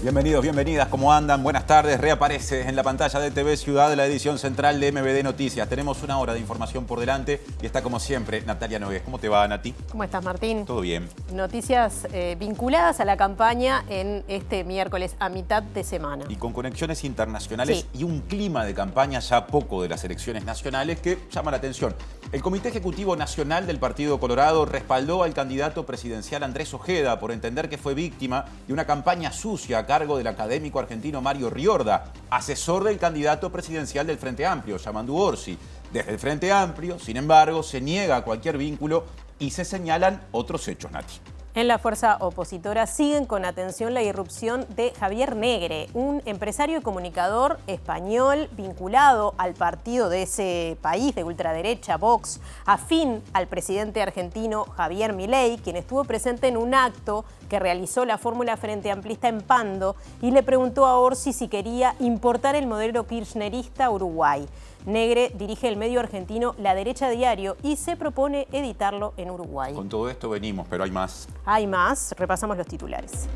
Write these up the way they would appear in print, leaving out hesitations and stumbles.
Bienvenidos, bienvenidas, ¿cómo andan? Buenas tardes, reaparece en la pantalla de TV Ciudad la edición central de MBD Noticias. Tenemos una hora de información por delante y está como siempre Natalia Nogués. ¿Cómo te va, Nati? ¿Cómo estás, Martín? Todo bien. Noticias vinculadas a la campaña en este miércoles a mitad de semana. Y con conexiones internacionales y un clima de campaña ya poco de las elecciones nacionales que llama la atención. El Comité Ejecutivo Nacional del Partido Colorado respaldó al candidato presidencial Andrés Ojeda por entender que fue víctima de una campaña sucia a cargo del académico argentino Mario Riorda, asesor del candidato presidencial del Frente Amplio, Yamandu Orsi. Desde el Frente Amplio, sin embargo, se niega cualquier vínculo y se señalan otros hechos, Nati. En la fuerza opositora siguen con atención la irrupción de Javier Negre, un empresario y comunicador español vinculado al partido de ese país de ultraderecha, Vox, afín al presidente argentino Javier Milei, quien estuvo presente en un acto que realizó la fórmula Frente Amplista en Pando y le preguntó a Orsi si quería importar el modelo kirchnerista a Uruguay. Negre dirige el medio argentino La Derecha Diario y se propone editarlo en Uruguay. Con todo esto venimos, pero hay más. Hay más, repasamos los titulares.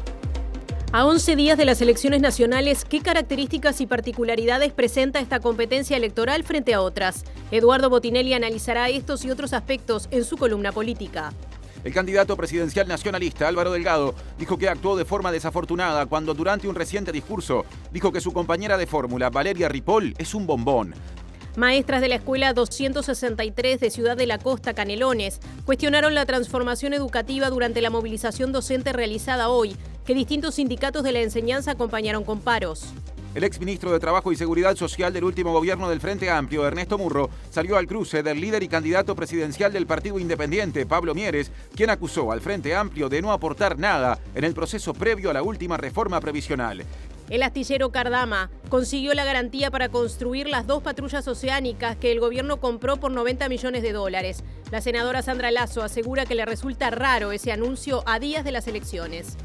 A 11 días de las elecciones nacionales, ¿qué características y particularidades presenta esta competencia electoral frente a otras? Eduardo Botinelli analizará estos y otros aspectos en su columna política. El candidato presidencial nacionalista Álvaro Delgado dijo que actuó de forma desafortunada cuando durante un reciente discurso dijo que su compañera de fórmula, Valeria Ripoll, es un bombón. Maestras de la Escuela 263 de Ciudad de la Costa, Canelones, cuestionaron la transformación educativa durante la movilización docente realizada hoy, que distintos sindicatos de la enseñanza acompañaron con paros. El exministro de Trabajo y Seguridad Social del último gobierno del Frente Amplio, Ernesto Murro, salió al cruce del líder y candidato presidencial del Partido Independiente, Pablo Mieres, quien acusó al Frente Amplio de no aportar nada en el proceso previo a la última reforma previsional. El astillero Cardama consiguió la garantía para construir las 2 patrullas oceánicas que el gobierno compró por $90 millones. La senadora Sandra Lasso asegura que le resulta raro ese anuncio a días de las elecciones.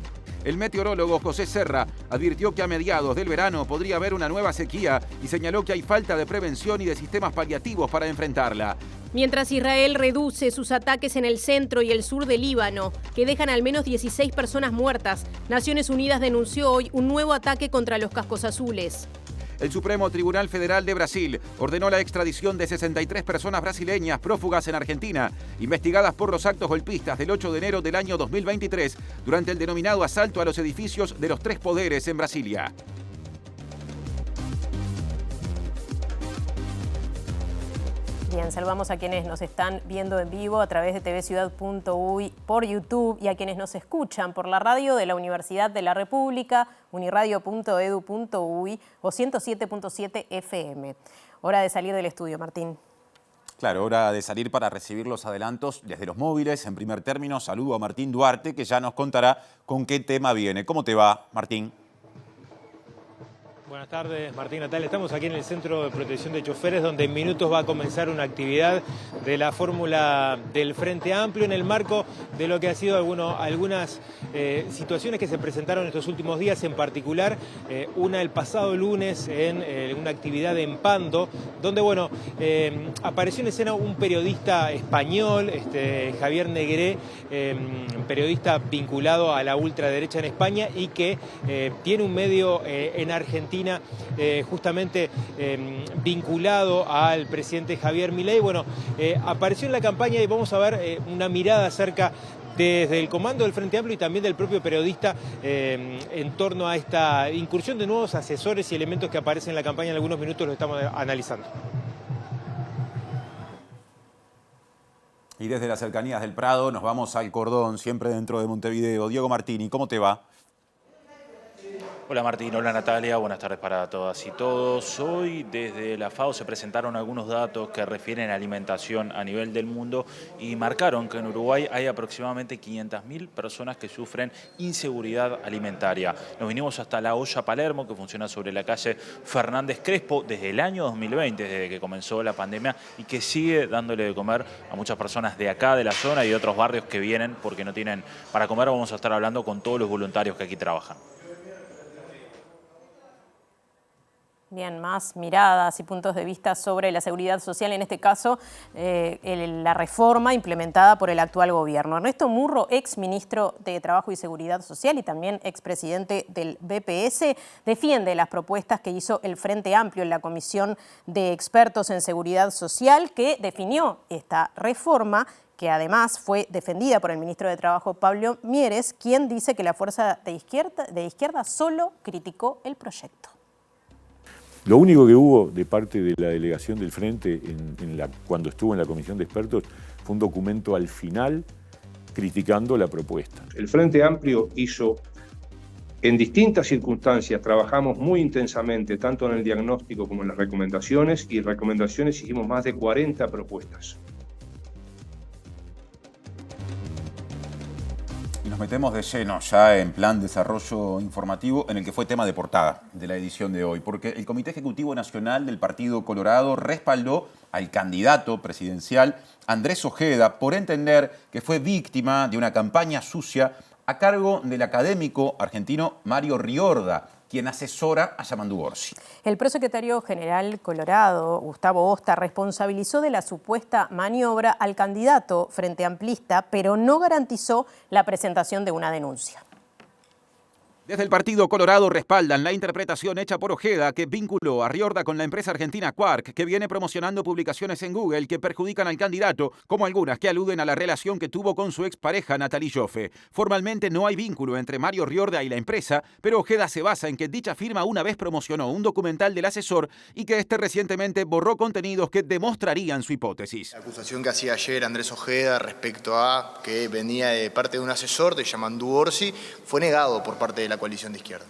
El meteorólogo José Serra advirtió que a mediados del verano podría haber una nueva sequía y señaló que hay falta de prevención y de sistemas paliativos para enfrentarla. Mientras Israel reduce sus ataques en el centro y el sur del Líbano, que dejan al menos 16 personas muertas, Naciones Unidas denunció hoy un nuevo ataque contra los cascos azules. El Supremo Tribunal Federal de Brasil ordenó la extradición de 63 personas brasileñas prófugas en Argentina, investigadas por los actos golpistas del 8 de enero del año 2023, durante el denominado asalto a los edificios de los 3 poderes en Brasilia. Bien, saludamos a quienes nos están viendo en vivo a través de tvciudad.uy por YouTube y a quienes nos escuchan por la radio de la Universidad de la República, uniradio.edu.uy o 107.7 FM. Hora de salir del estudio, Martín. Claro, hora de salir para recibir los adelantos desde los móviles. En primer término, saludo a Martín Duarte, que ya nos contará con qué tema viene. ¿Cómo te va, Martín? Buenas tardes, Martín, Natalia. Estamos aquí en el Centro de Protección de Choferes, donde en minutos va a comenzar una actividad de la fórmula del Frente Amplio en el marco de lo que ha sido algunas situaciones que se presentaron estos últimos días, en particular una el pasado lunes en una actividad en Pando, donde apareció en escena un periodista español, Javier Negre, periodista vinculado a la ultraderecha en España y que tiene un medio en Argentina justamente vinculado al presidente Javier Milei. Apareció en la campaña y vamos a ver una mirada acerca desde el comando del Frente Amplio y también del propio periodista en torno a esta incursión de nuevos asesores y elementos que aparecen en la campaña. En algunos minutos lo estamos analizando. Y desde las cercanías del Prado nos vamos al Cordón, siempre dentro de Montevideo. Diego Martini, ¿cómo te va? Hola Martín, hola Natalia, buenas tardes para todas y todos. Hoy desde la FAO se presentaron algunos datos que refieren a alimentación a nivel del mundo y marcaron que en Uruguay hay aproximadamente 500.000 personas que sufren inseguridad alimentaria. Nos vinimos hasta La Olla Palermo, que funciona sobre la calle Fernández Crespo desde el año 2020, desde que comenzó la pandemia, y que sigue dándole de comer a muchas personas de acá, de la zona y de otros barrios que vienen porque no tienen para comer. Vamos a estar hablando con todos los voluntarios que aquí trabajan. Bien, más miradas y puntos de vista sobre la seguridad social, en este caso la reforma implementada por el actual gobierno. Ernesto Murro, ex ministro de Trabajo y Seguridad Social y también expresidente del BPS, defiende las propuestas que hizo el Frente Amplio en la Comisión de Expertos en Seguridad Social, que definió esta reforma, que además fue defendida por el ministro de Trabajo, Pablo Mieres, quien dice que la fuerza de izquierda solo criticó el proyecto. Lo único que hubo de parte de la delegación del Frente cuando estuvo en la Comisión de Expertos fue un documento al final criticando la propuesta. El Frente Amplio hizo, en distintas circunstancias, trabajamos muy intensamente, tanto en el diagnóstico como en las recomendaciones, y recomendaciones hicimos más de 40 propuestas. Y nos metemos de lleno ya en plan desarrollo informativo, en el que fue tema de portada de la edición de hoy, porque el Comité Ejecutivo Nacional del Partido Colorado respaldó al candidato presidencial Andrés Ojeda por entender que fue víctima de una campaña sucia a cargo del académico argentino Mario Riorda, quien asesora a Yamandu Orsi. El prosecretario general colorado, Gustavo Osta, responsabilizó de la supuesta maniobra al candidato frente amplista, pero no garantizó la presentación de una denuncia. Desde el Partido Colorado respaldan la interpretación hecha por Ojeda, que vinculó a Riorda con la empresa argentina Quark, que viene promocionando publicaciones en Google que perjudican al candidato, como algunas que aluden a la relación que tuvo con su expareja Natalie Joffe. Formalmente no hay vínculo entre Mario Riorda y la empresa, pero Ojeda se basa en que dicha firma una vez promocionó un documental del asesor y que este recientemente borró contenidos que demostrarían su hipótesis. La acusación que hacía ayer Andrés Ojeda respecto a que venía de parte de un asesor de Yamandu Orsi fue negado por parte de la coalición de izquierda.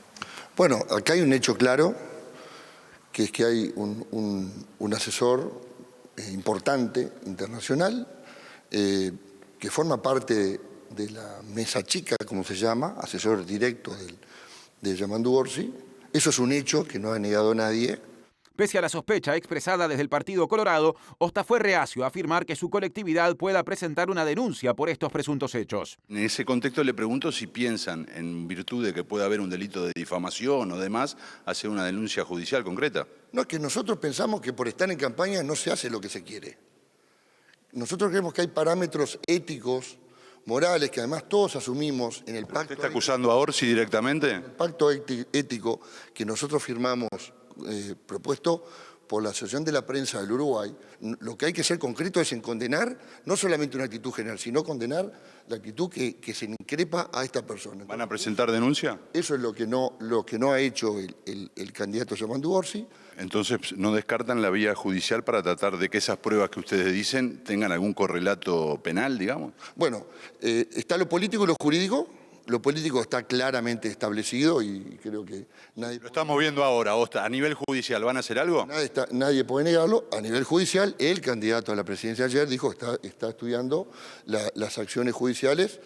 Bueno, acá hay un hecho claro, que es que hay un asesor importante, internacional, que forma parte de la mesa chica, como se llama, asesor directo de Yamandu Orsi. Eso es un hecho que no ha negado nadie. Pese a la sospecha expresada desde el Partido Colorado, Osta fue reacio a afirmar que su colectividad pueda presentar una denuncia por estos presuntos hechos. En ese contexto le pregunto si piensan, en virtud de que pueda haber un delito de difamación o demás, hacer una denuncia judicial concreta. No, es que nosotros pensamos que por estar en campaña no se hace lo que se quiere. Nosotros creemos que hay parámetros éticos, morales, que además todos asumimos en el pacto. ¿Usted está acusando a Orsi directamente? El pacto ético que nosotros firmamos, propuesto por la Asociación de la Prensa del Uruguay, lo que hay que ser concreto es en condenar no solamente una actitud general, sino condenar la actitud que se increpa a esta persona. ¿Van a presentar denuncia? Eso es lo que no ha hecho el candidato Yamandu Orsi. Entonces, ¿no descartan la vía judicial para tratar de que esas pruebas que ustedes dicen tengan algún correlato penal, digamos? Bueno, está lo político y lo jurídico. Lo político está claramente establecido y creo que nadie... Lo estamos viendo ahora, Osta. ¿A nivel judicial van a hacer algo? Nadie puede negarlo. A nivel judicial, el candidato a la presidencia ayer dijo que está estudiando las acciones judiciales.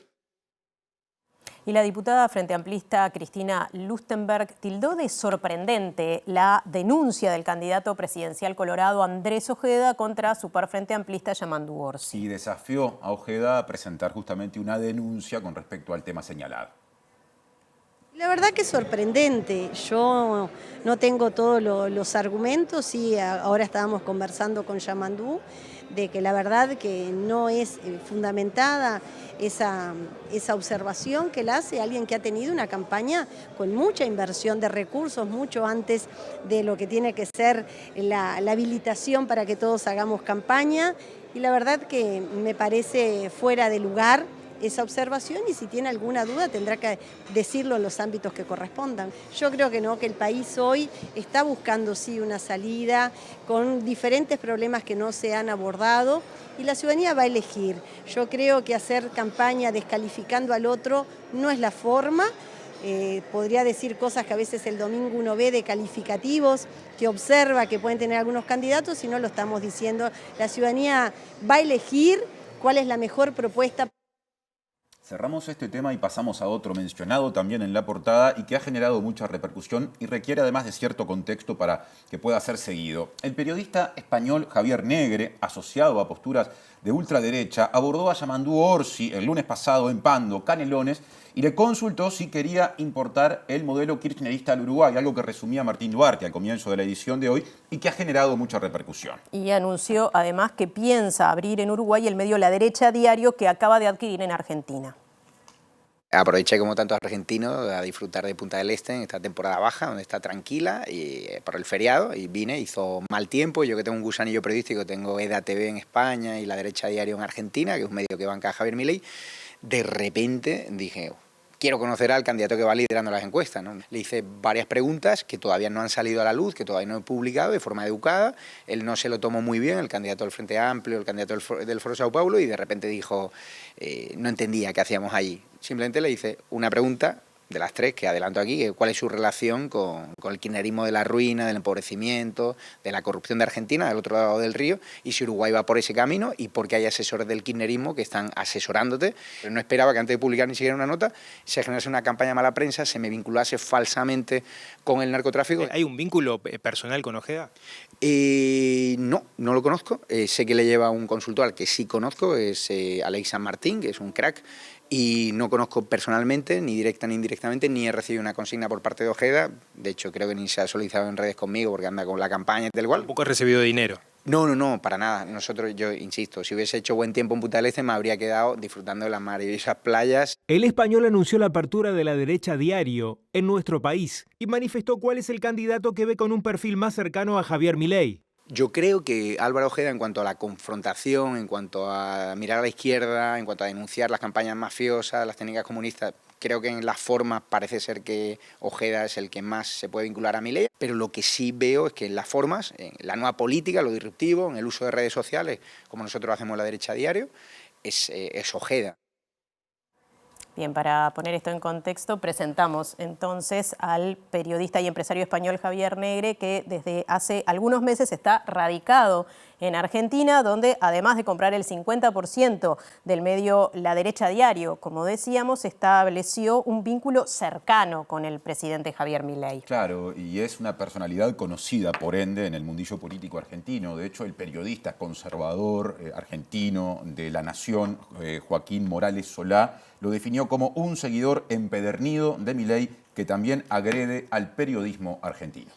Y la diputada frente amplista Cristina Lustenberg tildó de sorprendente la denuncia del candidato presidencial colorado Andrés Ojeda contra su par frente amplista Yamandu Orsi. Y desafió a Ojeda a presentar justamente una denuncia con respecto al tema señalado. La verdad que es sorprendente. Yo no tengo todos los argumentos y ahora estábamos conversando con Yamandu de que la verdad que no es fundamentada esa observación que la hace alguien que ha tenido una campaña con mucha inversión de recursos, mucho antes de lo que tiene que ser la habilitación para que todos hagamos campaña, y la verdad que me parece fuera de lugar esa observación, y si tiene alguna duda tendrá que decirlo en los ámbitos que correspondan. Yo creo que no, que el país hoy está buscando sí una salida con diferentes problemas que no se han abordado y la ciudadanía va a elegir. Yo creo que hacer campaña descalificando al otro no es la forma. Podría decir cosas que a veces el domingo uno ve de calificativos, que observa que pueden tener algunos candidatos y no lo estamos diciendo. La ciudadanía va a elegir cuál es la mejor propuesta. Cerramos este tema y pasamos a otro mencionado también en la portada y que ha generado mucha repercusión y requiere además de cierto contexto para que pueda ser seguido. El periodista español Javier Negre, asociado a posturas de ultraderecha, abordó a Yamandú Orsi el lunes pasado en Pando, Canelones, y le consultó si quería importar el modelo kirchnerista al Uruguay, algo que resumía Martín Duarte al comienzo de la edición de hoy y que ha generado mucha repercusión. Y anunció además que piensa abrir en Uruguay el medio La Derecha Diario que acaba de adquirir en Argentina. Aproveché como tantos argentinos a disfrutar de Punta del Este en esta temporada baja, donde está tranquila, y por el feriado, y vine, hizo mal tiempo. Yo que tengo un gusanillo periodístico, tengo EDA TV en España y La Derecha Diario en Argentina, que es un medio que banca a Javier Milei. De repente dije, quiero conocer al candidato que va liderando las encuestas, ¿no? Le hice varias preguntas que todavía no han salido a la luz, que todavía no he publicado de forma educada. Él no se lo tomó muy bien, el candidato del Frente Amplio, el candidato del Foro Sao Paulo, y de repente dijo, no entendía qué hacíamos allí. Simplemente le hice una pregunta de las tres que adelanto aquí, cuál es su relación con el kirchnerismo de la ruina, del empobrecimiento, de la corrupción de Argentina, del otro lado del río, y si Uruguay va por ese camino y por qué hay asesores del kirchnerismo que están asesorándote. Pero no esperaba que antes de publicar ni siquiera una nota se generase una campaña de mala prensa, se me vinculase falsamente con el narcotráfico. ¿Hay un vínculo personal con Ojeda? No lo conozco. Sé que le lleva un consultor al que sí conozco, es Alex San Martín, que es un crack, y no conozco personalmente, ni directa ni indirectamente, ni he recibido una consigna por parte de Ojeda. De hecho, creo que ni se ha solicitado en redes conmigo porque anda con la campaña y tal cual. ¿Tampoco has recibido dinero? No, para nada. Nosotros, yo insisto, si hubiese hecho buen tiempo en Punta del Este me habría quedado disfrutando de las maravillosas playas. El español anunció la apertura de La Derecha Diario en nuestro país y manifestó cuál es el candidato que ve con un perfil más cercano a Javier Milei. Yo creo que Álvaro Ojeda, en cuanto a la confrontación, en cuanto a mirar a la izquierda, en cuanto a denunciar las campañas mafiosas, las técnicas comunistas, creo que en las formas parece ser que Ojeda es el que más se puede vincular a Milei, pero lo que sí veo es que en las formas, en la nueva política, lo disruptivo, en el uso de redes sociales, como nosotros hacemos La Derecha Diario, es Ojeda. Bien, para poner esto en contexto, presentamos entonces al periodista y empresario español Javier Negre, que desde hace algunos meses está radicado en Argentina, donde además de comprar el 50% del medio La Derecha Diario, como decíamos, estableció un vínculo cercano con el presidente Javier Milei. Claro, y es una personalidad conocida, por ende, en el mundillo político argentino. De hecho, el periodista conservador argentino de La Nación, Joaquín Morales Solá, lo definió como un seguidor empedernido de Milei que también agrede al periodismo argentino.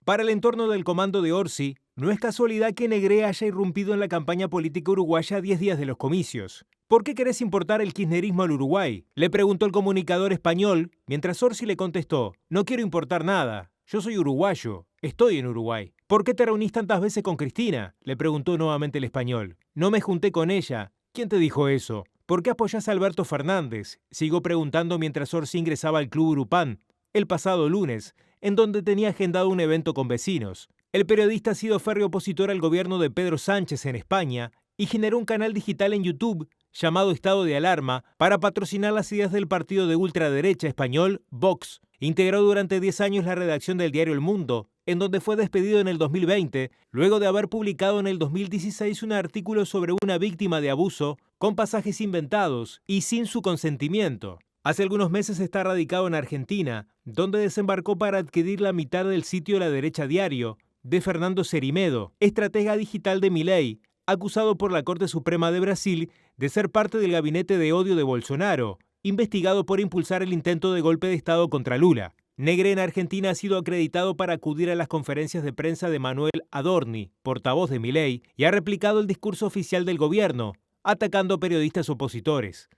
Para el entorno del comando de Orsi, no es casualidad que Negre haya irrumpido en la campaña política uruguaya a 10 días de los comicios. ¿Por qué querés importar el kirchnerismo al Uruguay?, le preguntó el comunicador español, mientras Orsi le contestó, no quiero importar nada, yo soy uruguayo, estoy en Uruguay. ¿Por qué te reunís tantas veces con Cristina?, le preguntó nuevamente el español. No me junté con ella. ¿Quién te dijo eso? ¿Por qué apoyás a Alberto Fernández?, siguió preguntando mientras Orsi ingresaba al Club Urupán el pasado lunes, en donde tenía agendado un evento con vecinos. El periodista ha sido férreo opositor al gobierno de Pedro Sánchez en España y generó un canal digital en YouTube llamado Estado de Alarma para patrocinar las ideas del partido de ultraderecha español Vox. Integró durante 10 años la redacción del diario El Mundo, en donde fue despedido en el 2020, luego de haber publicado en el 2016 un artículo sobre una víctima de abuso con pasajes inventados y sin su consentimiento. Hace algunos meses está radicado en Argentina, donde desembarcó para adquirir la mitad del sitio La Derecha Diario, de Fernando Cerimedo, estratega digital de Milei, acusado por la Corte Suprema de Brasil de ser parte del gabinete de odio de Bolsonaro, investigado por impulsar el intento de golpe de Estado contra Lula. Negre en Argentina ha sido acreditado para acudir a las conferencias de prensa de Manuel Adorni, portavoz de Milei, y ha replicado el discurso oficial del gobierno, atacando a periodistas opositores.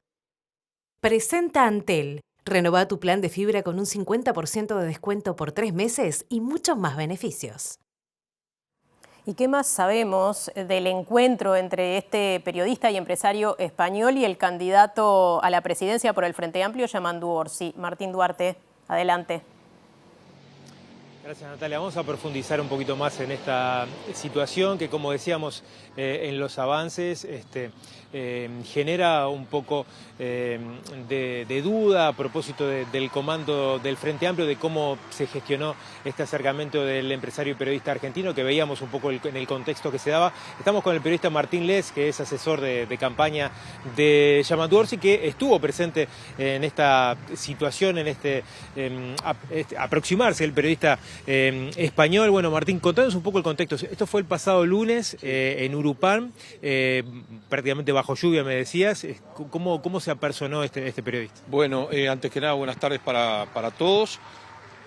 Presenta Antel. Renova tu plan de fibra con un 50% de descuento por 3 meses y muchos más beneficios. ¿Y qué más sabemos del encuentro entre este periodista y empresario español y el candidato a la presidencia por el Frente Amplio, Yamandú Orsi? Martín Duarte, adelante. Gracias, Natalia. Vamos a profundizar un poquito más en esta situación que, como decíamos en los avances, genera un poco de duda a propósito del comando del Frente Amplio, de cómo se gestionó este acercamiento del empresario y periodista argentino, que veíamos un poco en el contexto que se daba. Estamos con el periodista Martín Les, que es asesor de campaña de Yamandu Orsi, que estuvo presente en esta situación, en aproximarse el periodista español. Bueno, Martín, contanos un poco el contexto. Esto fue el pasado lunes en Urupán, prácticamente bajo lluvia, me decías. ¿Cómo se apersonó este periodista? Bueno, antes que nada, buenas tardes para todos.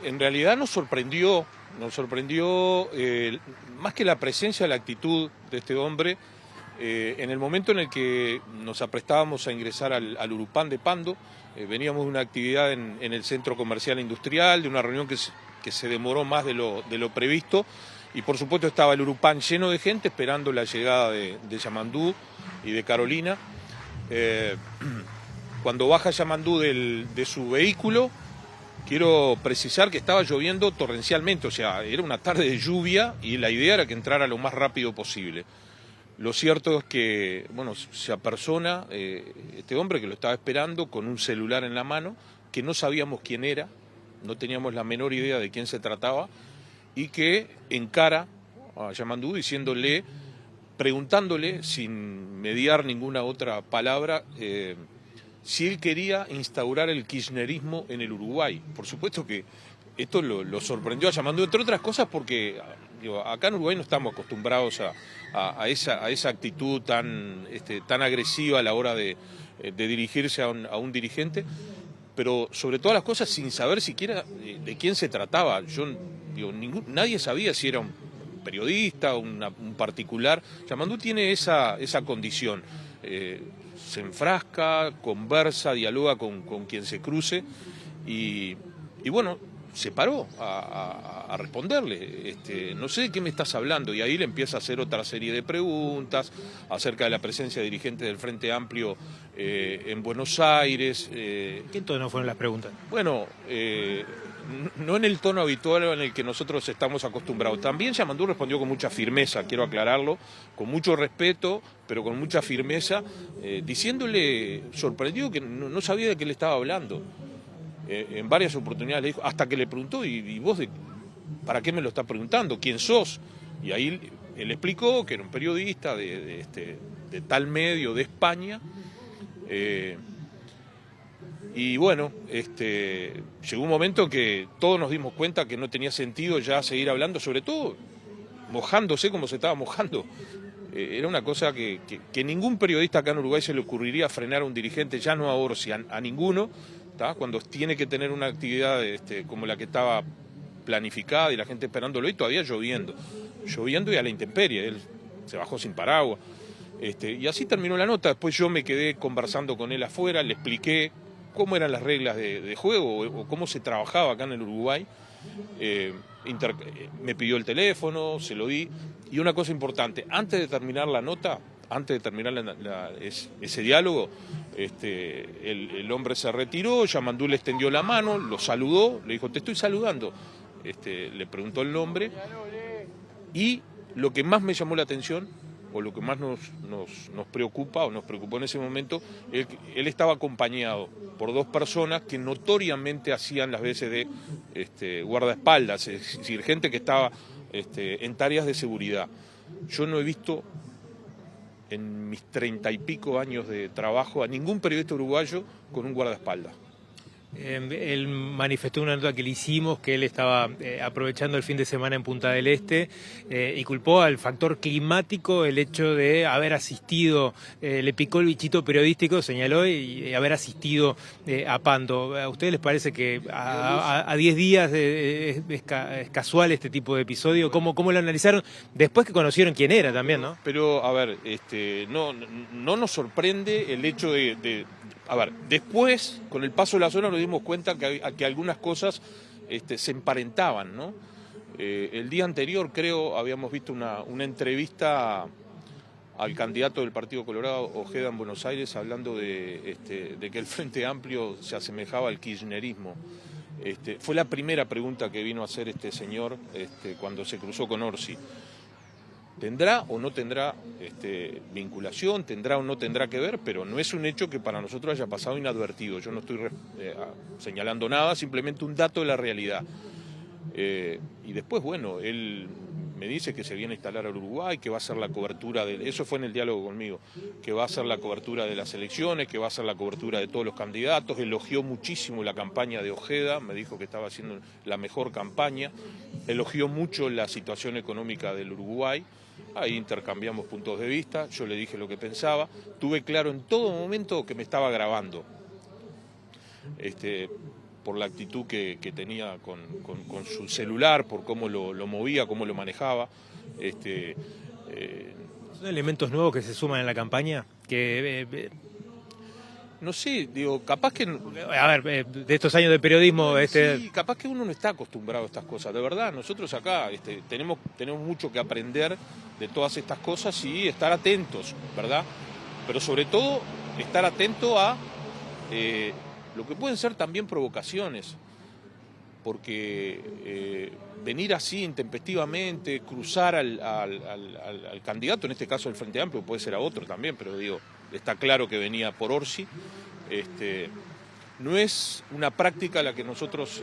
En realidad nos sorprendió más que la presencia, la actitud de este hombre, en el momento en el que nos aprestábamos a ingresar al Urupán de Pando. Veníamos de una actividad en el Centro Comercial Industrial, de una reunión que se demoró más de lo previsto, y por supuesto estaba el Urupán lleno de gente esperando la llegada de Yamandu y de Carolina. Cuando baja Yamandu de su vehículo, quiero precisar que estaba lloviendo torrencialmente, o sea, era una tarde de lluvia y la idea era que entrara lo más rápido posible. Lo cierto es que, bueno, se apersona este hombre que lo estaba esperando con un celular en la mano, que no sabíamos quién era, no teníamos la menor idea de quién se trataba, y que encara a Yamandu preguntándole, sin mediar ninguna otra palabra, si él quería instaurar el kirchnerismo en el Uruguay. Por supuesto que esto lo sorprendió a Yamandu, entre otras cosas porque acá en Uruguay no estamos acostumbrados a esa actitud tan agresiva a la hora de dirigirse a un dirigente, pero sobre todas las cosas sin saber siquiera de quién se trataba. Nadie sabía si era un periodista, un particular. Yamandu tiene esa condición. Se enfrasca, conversa, dialoga con quien se cruce y bueno, se paró a responderle. No sé de qué me estás hablando, y ahí le empieza a hacer otra serie de preguntas acerca de la presencia de dirigentes del Frente Amplio en Buenos Aires. ¿Qué tono fueron las preguntas? Bueno, no en el tono habitual en el que nosotros estamos acostumbrados. También Yamandu respondió con mucha firmeza, quiero aclararlo, con mucho respeto, pero con mucha firmeza, diciéndole, sorprendido, que no sabía de qué le estaba hablando. En varias oportunidades le dijo, hasta que le preguntó, ¿y vos para qué me lo estás preguntando? ¿Quién sos? Y ahí él explicó que era un periodista de tal medio de España. Y bueno, llegó un momento que todos nos dimos cuenta que no tenía sentido ya seguir hablando, sobre todo mojándose como se estaba mojando. Era una cosa que ningún periodista acá en Uruguay se le ocurriría frenar a un dirigente, ya no a Orsi, a ninguno, cuando tiene que tener una actividad como la que estaba planificada y la gente esperándolo, y todavía lloviendo y a la intemperie. Él se bajó sin paraguas. Y así terminó la nota. Después yo me quedé conversando con él afuera, le expliqué cómo eran las reglas de juego o cómo se trabajaba acá en el Uruguay. Me pidió el teléfono, se lo di. Y una cosa importante, antes de terminar la nota, antes de terminar ese diálogo, el hombre se retiró, Yamandu le extendió la mano, lo saludó, le dijo, te estoy saludando. Le preguntó el nombre, y lo que más me llamó la atención, o lo que más nos preocupa o nos preocupó en ese momento, él estaba acompañado por dos personas que notoriamente hacían las veces de guardaespaldas, es decir, gente que estaba en tareas de seguridad. Yo no he visto en mis 30 y pico años de trabajo a ningún periodista uruguayo con un guardaespaldas. Él manifestó una nota que le hicimos, que él estaba aprovechando el fin de semana en Punta del Este y culpó al factor climático el hecho de haber asistido, le picó el bichito periodístico, señaló, y haber asistido a Pando. ¿A ustedes les parece que a 10 días es casual este tipo de episodio? ¿Cómo lo analizaron después que conocieron quién era también, no? Pero, a ver, no nos sorprende el hecho de a ver, después, con el paso de las horas nos dimos cuenta que algunas cosas se emparentaban, ¿no? El día anterior, creo, habíamos visto una entrevista al candidato del Partido Colorado, Ojeda, en Buenos Aires, hablando de que el Frente Amplio se asemejaba al kirchnerismo. Fue la primera pregunta que vino a hacer este señor cuando se cruzó con Orsi. ¿Tendrá o no tendrá vinculación? ¿Tendrá o no tendrá que ver? Pero no es un hecho que para nosotros haya pasado inadvertido. Yo no estoy señalando nada, simplemente un dato de la realidad. Y después, bueno, él me dice que se viene a instalar al Uruguay, que va a hacer la cobertura eso fue en el diálogo conmigo, que va a hacer la cobertura de las elecciones, que va a hacer la cobertura de todos los candidatos, elogió muchísimo la campaña de Ojeda, me dijo que estaba haciendo la mejor campaña, elogió mucho la situación económica del Uruguay. Ahí intercambiamos puntos de vista, yo le dije lo que pensaba, tuve claro en todo momento que me estaba grabando, por la actitud que tenía con su celular, por cómo lo movía, cómo lo manejaba. ¿Son elementos nuevos que se suman en la campaña? No sé, digo, capaz que... A ver, de estos años de periodismo... Sí, capaz que uno no está acostumbrado a estas cosas, de verdad. Nosotros acá tenemos mucho que aprender de todas estas cosas y estar atentos, ¿verdad? Pero sobre todo, estar atento a lo que pueden ser también provocaciones, porque venir así intempestivamente, cruzar al candidato, en este caso del Frente Amplio, puede ser a otro también, pero digo, está claro que venía por Orsi, no es una práctica a la que nosotros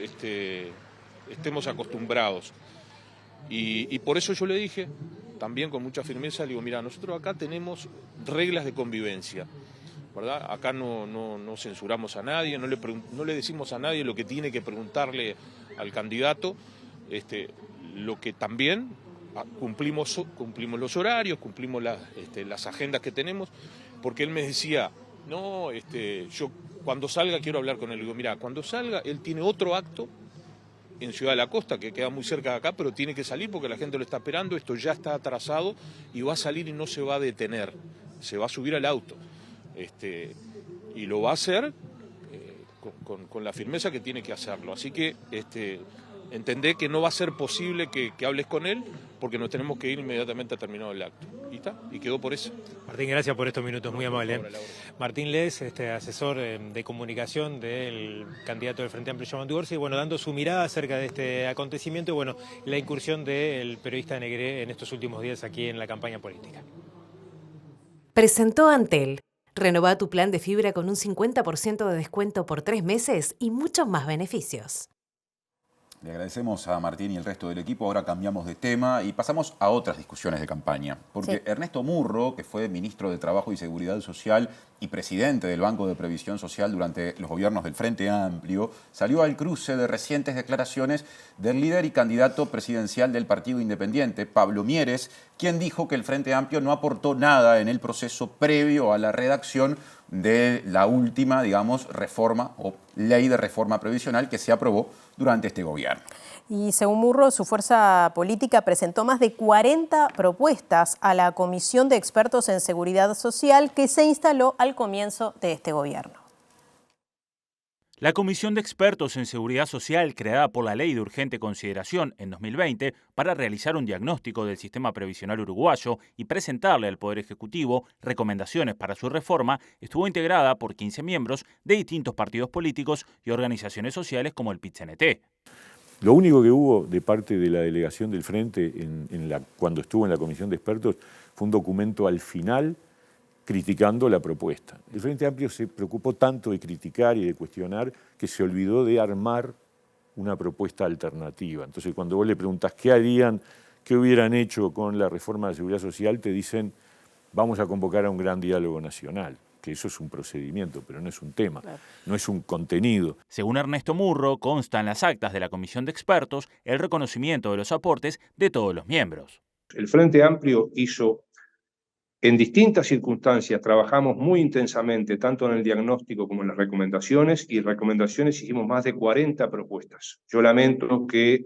estemos acostumbrados. Y por eso yo le dije, también con mucha firmeza, le digo, mira, nosotros acá tenemos reglas de convivencia, ¿verdad? Acá no censuramos a nadie, no le decimos a nadie lo que tiene que preguntarle al candidato, lo que también cumplimos los horarios, cumplimos las agendas que tenemos, porque él me decía, no, yo cuando salga quiero hablar con él. Le digo, mira, cuando salga él tiene otro acto en Ciudad de la Costa, que queda muy cerca de acá, pero tiene que salir porque la gente lo está esperando, esto ya está atrasado y va a salir y no se va a detener, se va a subir al auto. Y lo va a hacer con la firmeza que tiene que hacerlo. Así que entendé que no va a ser posible que hables con él porque nos tenemos que ir inmediatamente a terminado el acto. Y está, y quedó por eso. Martín, gracias por estos minutos, muy amable. Martín Les, asesor de comunicación del candidato del Frente Amplio, Yamandu Orsi, bueno, dando su mirada acerca de este acontecimiento y bueno, la incursión del periodista Negré en estos últimos días aquí en la campaña política. Presentó Antel. Renová tu plan de fibra con un 50% de descuento por 3 meses y muchos más beneficios. Le agradecemos a Martín y el resto del equipo. Ahora cambiamos de tema y pasamos a otras discusiones de campaña. Porque sí. Ernesto Murro, que fue ministro de Trabajo y Seguridad Social y presidente del Banco de Previsión Social durante los gobiernos del Frente Amplio, salió al cruce de recientes declaraciones del líder y candidato presidencial del Partido Independiente, Pablo Mieres, quien dijo que el Frente Amplio no aportó nada en el proceso previo a la redacción de la última, digamos, reforma o ley de reforma previsional que se aprobó durante este gobierno. Y según Murro, su fuerza política presentó más de 40 propuestas a la Comisión de Expertos en Seguridad Social que se instaló al comienzo de este gobierno. La Comisión de Expertos en Seguridad Social, creada por la Ley de Urgente Consideración en 2020 para realizar un diagnóstico del sistema previsional uruguayo y presentarle al Poder Ejecutivo recomendaciones para su reforma, estuvo integrada por 15 miembros de distintos partidos políticos y organizaciones sociales como el PIT-CNT. Lo único que hubo de parte de la delegación del Frente cuando estuvo en la Comisión de Expertos fue un documento al final criticando la propuesta. El Frente Amplio se preocupó tanto de criticar y de cuestionar que se olvidó de armar una propuesta alternativa. Entonces, cuando vos le preguntás qué harían, qué hubieran hecho con la reforma de la seguridad social, te dicen vamos a convocar a un gran diálogo nacional, que eso es un procedimiento, pero no es un tema, no es un contenido. Según Ernesto Murro, consta en las actas de la Comisión de Expertos el reconocimiento de los aportes de todos los miembros. El Frente Amplio hizo, en distintas circunstancias, trabajamos muy intensamente, tanto en el diagnóstico como en las recomendaciones, y recomendaciones hicimos más de 40 propuestas. Yo lamento que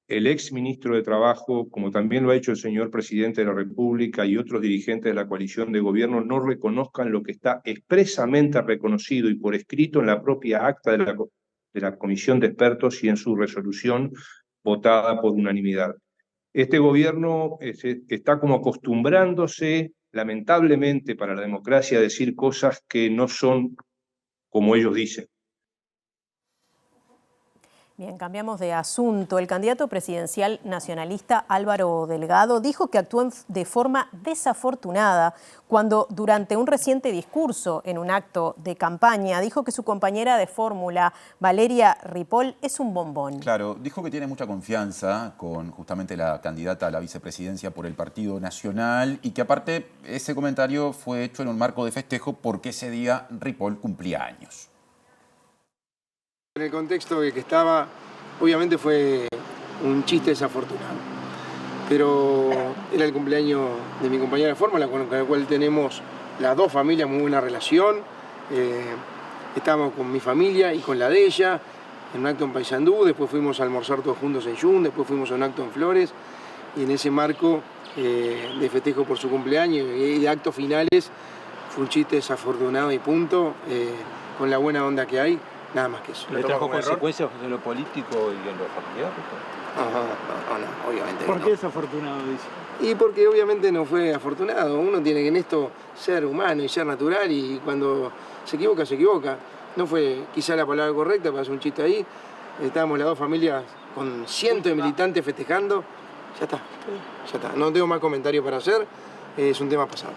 el ex ministro de Trabajo, como también lo ha hecho el señor presidente de la República y otros dirigentes de la coalición de gobierno, no reconozcan lo que está expresamente reconocido y por escrito en la propia acta de la Comisión de Expertos y en su resolución votada por unanimidad. Este gobierno está como acostumbrándose, lamentablemente para la democracia, a decir cosas que no son como ellos dicen. Bien, cambiamos de asunto. El candidato presidencial nacionalista Álvaro Delgado dijo que actuó de forma desafortunada cuando durante un reciente discurso en un acto de campaña dijo que su compañera de fórmula, Valeria Ripoll, es un bombón. Claro, dijo que tiene mucha confianza con justamente la candidata a la vicepresidencia por el Partido Nacional y que aparte ese comentario fue hecho en un marco de festejo porque ese día Ripoll cumplía años. En el contexto en el que estaba, obviamente fue un chiste desafortunado, pero era el cumpleaños de mi compañera de fórmula, con la cual tenemos las dos familias muy buena relación. Estábamos con mi familia y con la de ella, en un acto en Paysandú, después fuimos a almorzar todos juntos en Yun, después fuimos a un acto en Flores, y en ese marco de festejo por su cumpleaños y de actos finales, fue un chiste desafortunado y punto, con la buena onda que hay. Nada más que eso. ¿Le trajo consecuencias de lo político y de lo familiar? No, obviamente. ¿Por no. qué desafortunado, dice? Y porque obviamente no fue afortunado. Uno tiene que en esto ser humano y ser natural y cuando se equivoca, se equivoca. No fue quizá la palabra correcta para hacer un chiste ahí. Estábamos las dos familias con cientos de militantes festejando. Ya está. No tengo más comentarios para hacer. Es un tema pasado.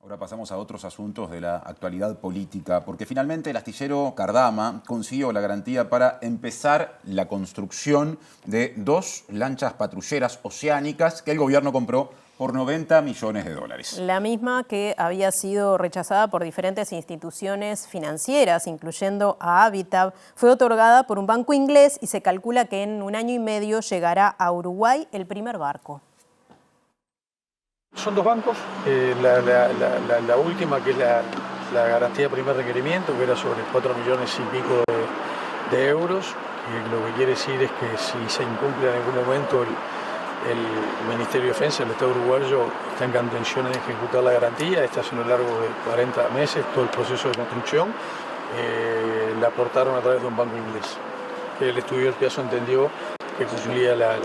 Ahora pasamos a otros asuntos de la actualidad política, porque finalmente el astillero Cardama consiguió la garantía para empezar la construcción de 2 lanchas patrulleras oceánicas que el gobierno compró por 90 millones de dólares. La misma que había sido rechazada por diferentes instituciones financieras, incluyendo a Habitat, fue otorgada por un banco inglés y se calcula que en 1 año y medio llegará a Uruguay el primer barco. Son 2 bancos, la última que es la garantía de primer requerimiento, que era sobre 4 millones y pico de euros, que lo que quiere decir es que si se incumple en algún momento el Ministerio de Defensa del Estado uruguayo está en contención de ejecutar la garantía. Esta es a lo largo de 40 meses, todo el proceso de construcción, la aportaron a través de un banco inglés. El estudio del Piazzo entendió que cumplía las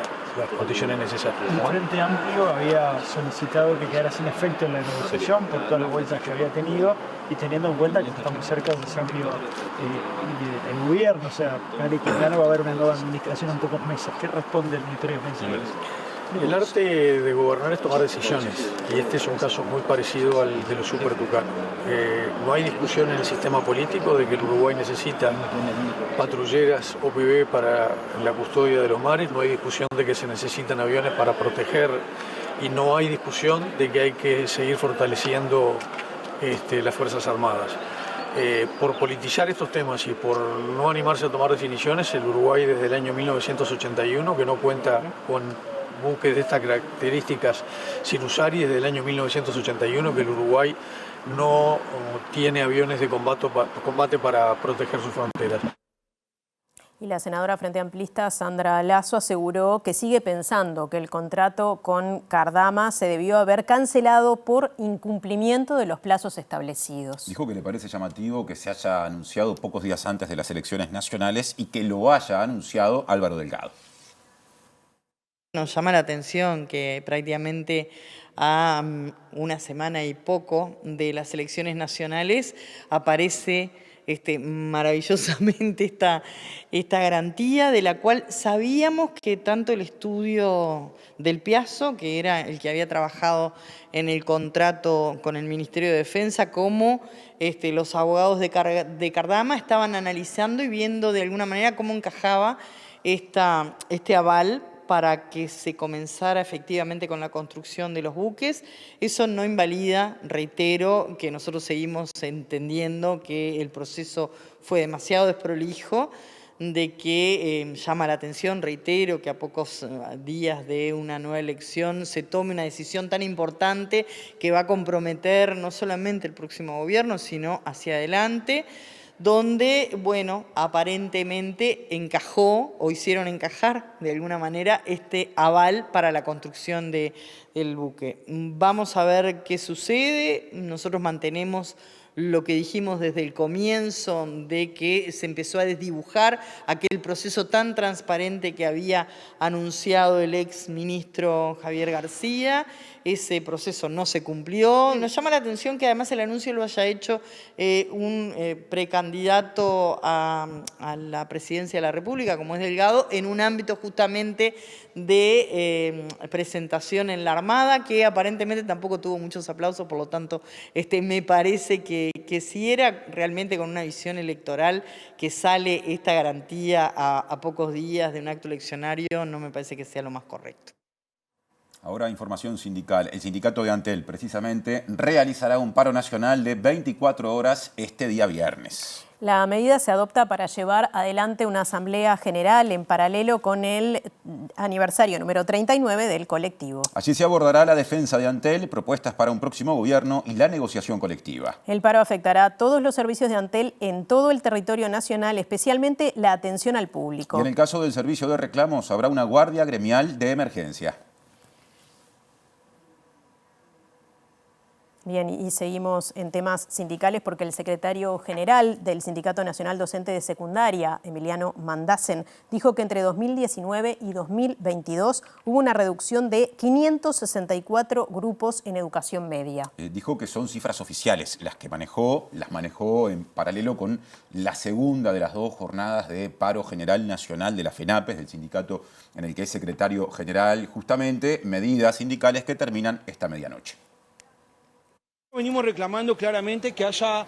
condiciones necesarias. El Frente Amplio había solicitado que quedara sin efecto en la negociación por todas las vueltas que había tenido y teniendo en cuenta que estamos cerca de ese cambio de gobierno, o sea, Ari Quintana va a haber una nueva administración en pocos meses. ¿Qué responde el Ministerio de Defensa? El arte de gobernar es tomar decisiones y este es un caso muy parecido al de los supertucanos. No hay discusión en el sistema político de que el Uruguay necesita patrulleras OPV para la custodia de los mares, no hay discusión de que se necesitan aviones para proteger y no hay discusión de que hay que seguir fortaleciendo las Fuerzas Armadas. Por politizar estos temas y por no animarse a tomar definiciones, el Uruguay desde el año 1981, que no cuenta con buques de estas características sin usar, y desde el año 1981 que el Uruguay no tiene aviones de combate para proteger sus fronteras. Y la senadora Frente Amplista Sandra Lasso aseguró que sigue pensando que el contrato con Cardama se debió haber cancelado por incumplimiento de los plazos establecidos. Dijo que le parece llamativo que se haya anunciado pocos días antes de las elecciones nacionales y que lo haya anunciado Álvaro Delgado. Nos llama la atención que prácticamente a 1 semana y poco de las elecciones nacionales aparece maravillosamente esta garantía, de la cual sabíamos que tanto el estudio del Piazzo, que era el que había trabajado en el contrato con el Ministerio de Defensa, como los abogados de Cardama estaban analizando y viendo de alguna manera cómo encajaba este aval para que se comenzara efectivamente con la construcción de los buques. Eso no invalida, reitero, que nosotros seguimos entendiendo que el proceso fue demasiado desprolijo, de que llama la atención, reitero, que a pocos días de una nueva elección se tome una decisión tan importante que va a comprometer no solamente el próximo gobierno, sino hacia adelante, donde, bueno, aparentemente encajó o hicieron encajar de alguna manera este aval para la construcción del buque. Vamos a ver qué sucede. Nosotros mantenemos lo que dijimos desde el comienzo, de que se empezó a desdibujar aquel proceso tan transparente que había anunciado el ex ministro Javier García. Ese proceso no se cumplió. Nos llama la atención que además el anuncio lo haya hecho un precandidato a la presidencia de la República, como es Delgado, en un ámbito justamente de presentación en la Armada, que aparentemente tampoco tuvo muchos aplausos, por lo tanto me parece que si era realmente con una visión electoral que sale esta garantía a pocos días de un acto eleccionario, no me parece que sea lo más correcto. Ahora información sindical. El sindicato de Antel, precisamente, realizará un paro nacional de 24 horas este día viernes. La medida se adopta para llevar adelante una asamblea general en paralelo con el aniversario número 39 del colectivo. Allí se abordará la defensa de Antel, propuestas para un próximo gobierno y la negociación colectiva. El paro afectará a todos los servicios de Antel en todo el territorio nacional, especialmente la atención al público. Y en el caso del servicio de reclamos habrá una guardia gremial de emergencia. Bien, y seguimos en temas sindicales porque el secretario general del Sindicato Nacional Docente de Secundaria, Emiliano Mandacen, dijo que entre 2019 y 2022 hubo una reducción de 564 grupos en educación media. Dijo que son cifras oficiales, las manejó en paralelo con la segunda de las 2 jornadas de paro general nacional de la FENAPES, del sindicato en el que es secretario general, justamente medidas sindicales que terminan esta medianoche. Venimos reclamando claramente que haya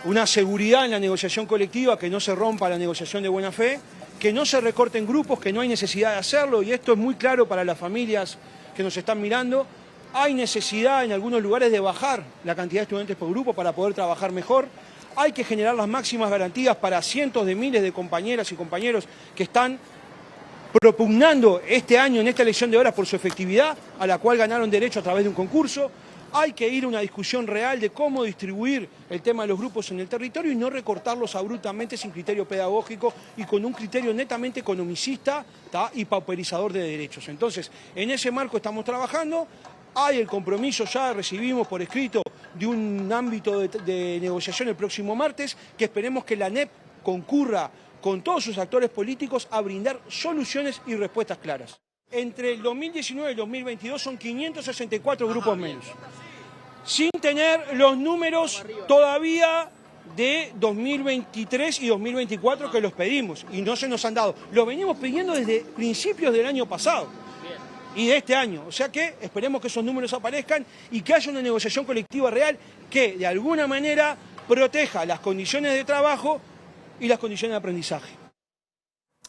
una seguridad en la negociación colectiva, que no se rompa la negociación de buena fe, que no se recorten grupos, que no hay necesidad de hacerlo, y esto es muy claro para las familias que nos están mirando. Hay necesidad en algunos lugares de bajar la cantidad de estudiantes por grupo para poder trabajar mejor. Hay que generar las máximas garantías para cientos de miles de compañeras y compañeros que están propugnando este año en esta elección de horas por su efectividad, a la cual ganaron derecho a través de un concurso. Hay que ir a una discusión real de cómo distribuir el tema de los grupos en el territorio y no recortarlos abruptamente sin criterio pedagógico y con un criterio netamente economicista y pauperizador de derechos. Entonces, en ese marco estamos trabajando. Hay el compromiso, ya recibimos por escrito, de un ámbito de negociación el próximo martes, que esperemos que la ANEP concurra con todos sus actores políticos a brindar soluciones y respuestas claras. Entre el 2019 y el 2022 son 564 grupos menos, sin tener los números todavía de 2023 y 2024 que los pedimos y no se nos han dado. Los venimos pidiendo desde principios del año pasado y de este año. O sea que esperemos que esos números aparezcan y que haya una negociación colectiva real que de alguna manera proteja las condiciones de trabajo y las condiciones de aprendizaje.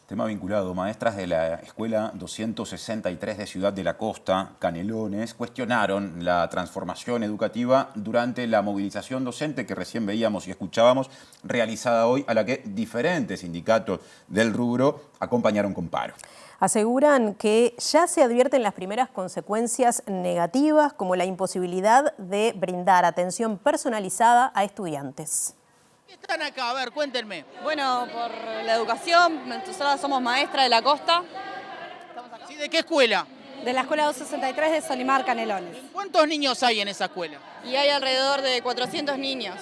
Tema vinculado. Maestras de la Escuela 263 de Ciudad de la Costa, Canelones, cuestionaron la transformación educativa durante la movilización docente que recién veíamos y escuchábamos, realizada hoy, a la que diferentes sindicatos del rubro acompañaron con paro. Aseguran que ya se advierten las primeras consecuencias negativas, como la imposibilidad de brindar atención personalizada a estudiantes. ¿Qué están acá? A ver, cuéntenme. Bueno, por la educación, nosotros somos maestras de la costa. ¿Sí? ¿De qué escuela? De la Escuela 263 de Solimar, Canelones. ¿Cuántos niños hay en esa escuela? Y hay alrededor de 400 niños.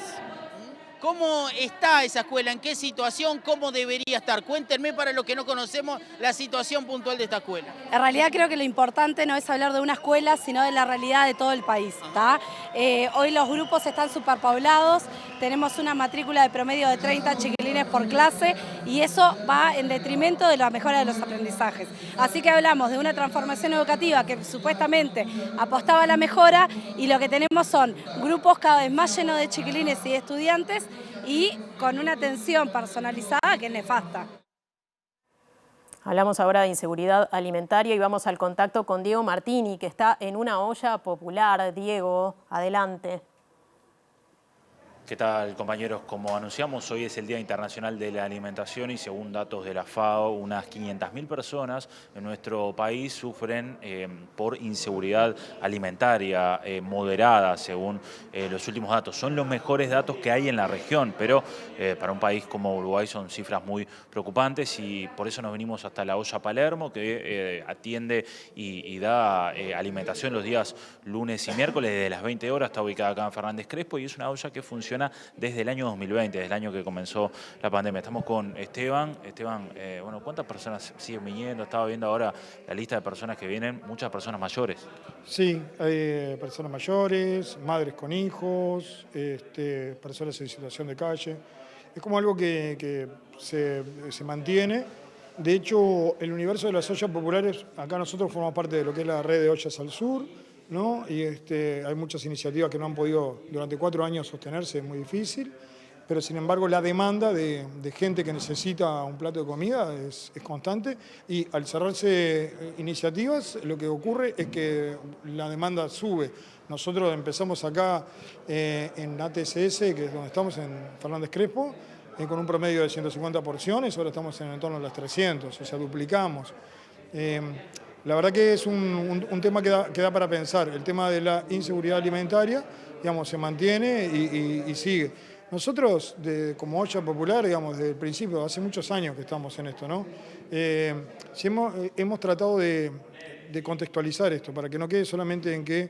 ¿Cómo está esa escuela? ¿En qué situación? ¿Cómo debería estar? Cuéntenme, para los que no conocemos, la situación puntual de esta escuela. En realidad creo que lo importante no es hablar de una escuela, sino de la realidad de todo el país. Hoy los grupos están superpoblados, tenemos una matrícula de promedio de 30 chiquilines por clase y eso va en detrimento de la mejora de los aprendizajes. Así que hablamos de una transformación educativa que supuestamente apostaba a la mejora y lo que tenemos son grupos cada vez más llenos de chiquilines y de estudiantes y con una atención personalizada que es nefasta. Hablamos ahora de inseguridad alimentaria y vamos al contacto con Diego Martini, que está en una olla popular. Diego, adelante. ¿Qué tal, compañeros? Como anunciamos, hoy es el Día Internacional de la Alimentación y según datos de la FAO, unas 500.000 personas en nuestro país sufren por inseguridad alimentaria moderada, según los últimos datos. Son los mejores datos que hay en la región, pero para un país como Uruguay son cifras muy preocupantes y por eso nos venimos hasta la olla Palermo, que atiende y da alimentación los días lunes y miércoles desde las 20 horas. Está ubicada acá en Fernández Crespo y es una olla que funciona funciona desde el año 2020, desde el año que comenzó la pandemia. Estamos con Esteban. Esteban, bueno, ¿cuántas personas siguen viniendo? Estaba viendo ahora la lista de personas que vienen, muchas personas mayores. Sí, hay personas mayores, madres con hijos, personas en situación de calle. Es como algo que se mantiene. De hecho, el universo de las ollas populares, acá nosotros formamos parte de lo que es la red de ollas al sur, ¿no? Y hay muchas iniciativas que no han podido durante 4 años sostenerse, es muy difícil, pero sin embargo la demanda de gente que necesita un plato de comida es constante, y al cerrarse iniciativas lo que ocurre es que la demanda sube. Nosotros empezamos acá en ATSS, que es donde estamos, en Fernández Crespo, con un promedio de 150 porciones, ahora estamos en torno a las 300, o sea, duplicamos. La verdad que es un tema que da para pensar. El tema de la inseguridad alimentaria, digamos, se mantiene y sigue. Nosotros, como olla popular, digamos, desde el principio, hace muchos años que estamos en esto, ¿no? Sí hemos tratado de contextualizar esto, para que no quede solamente en que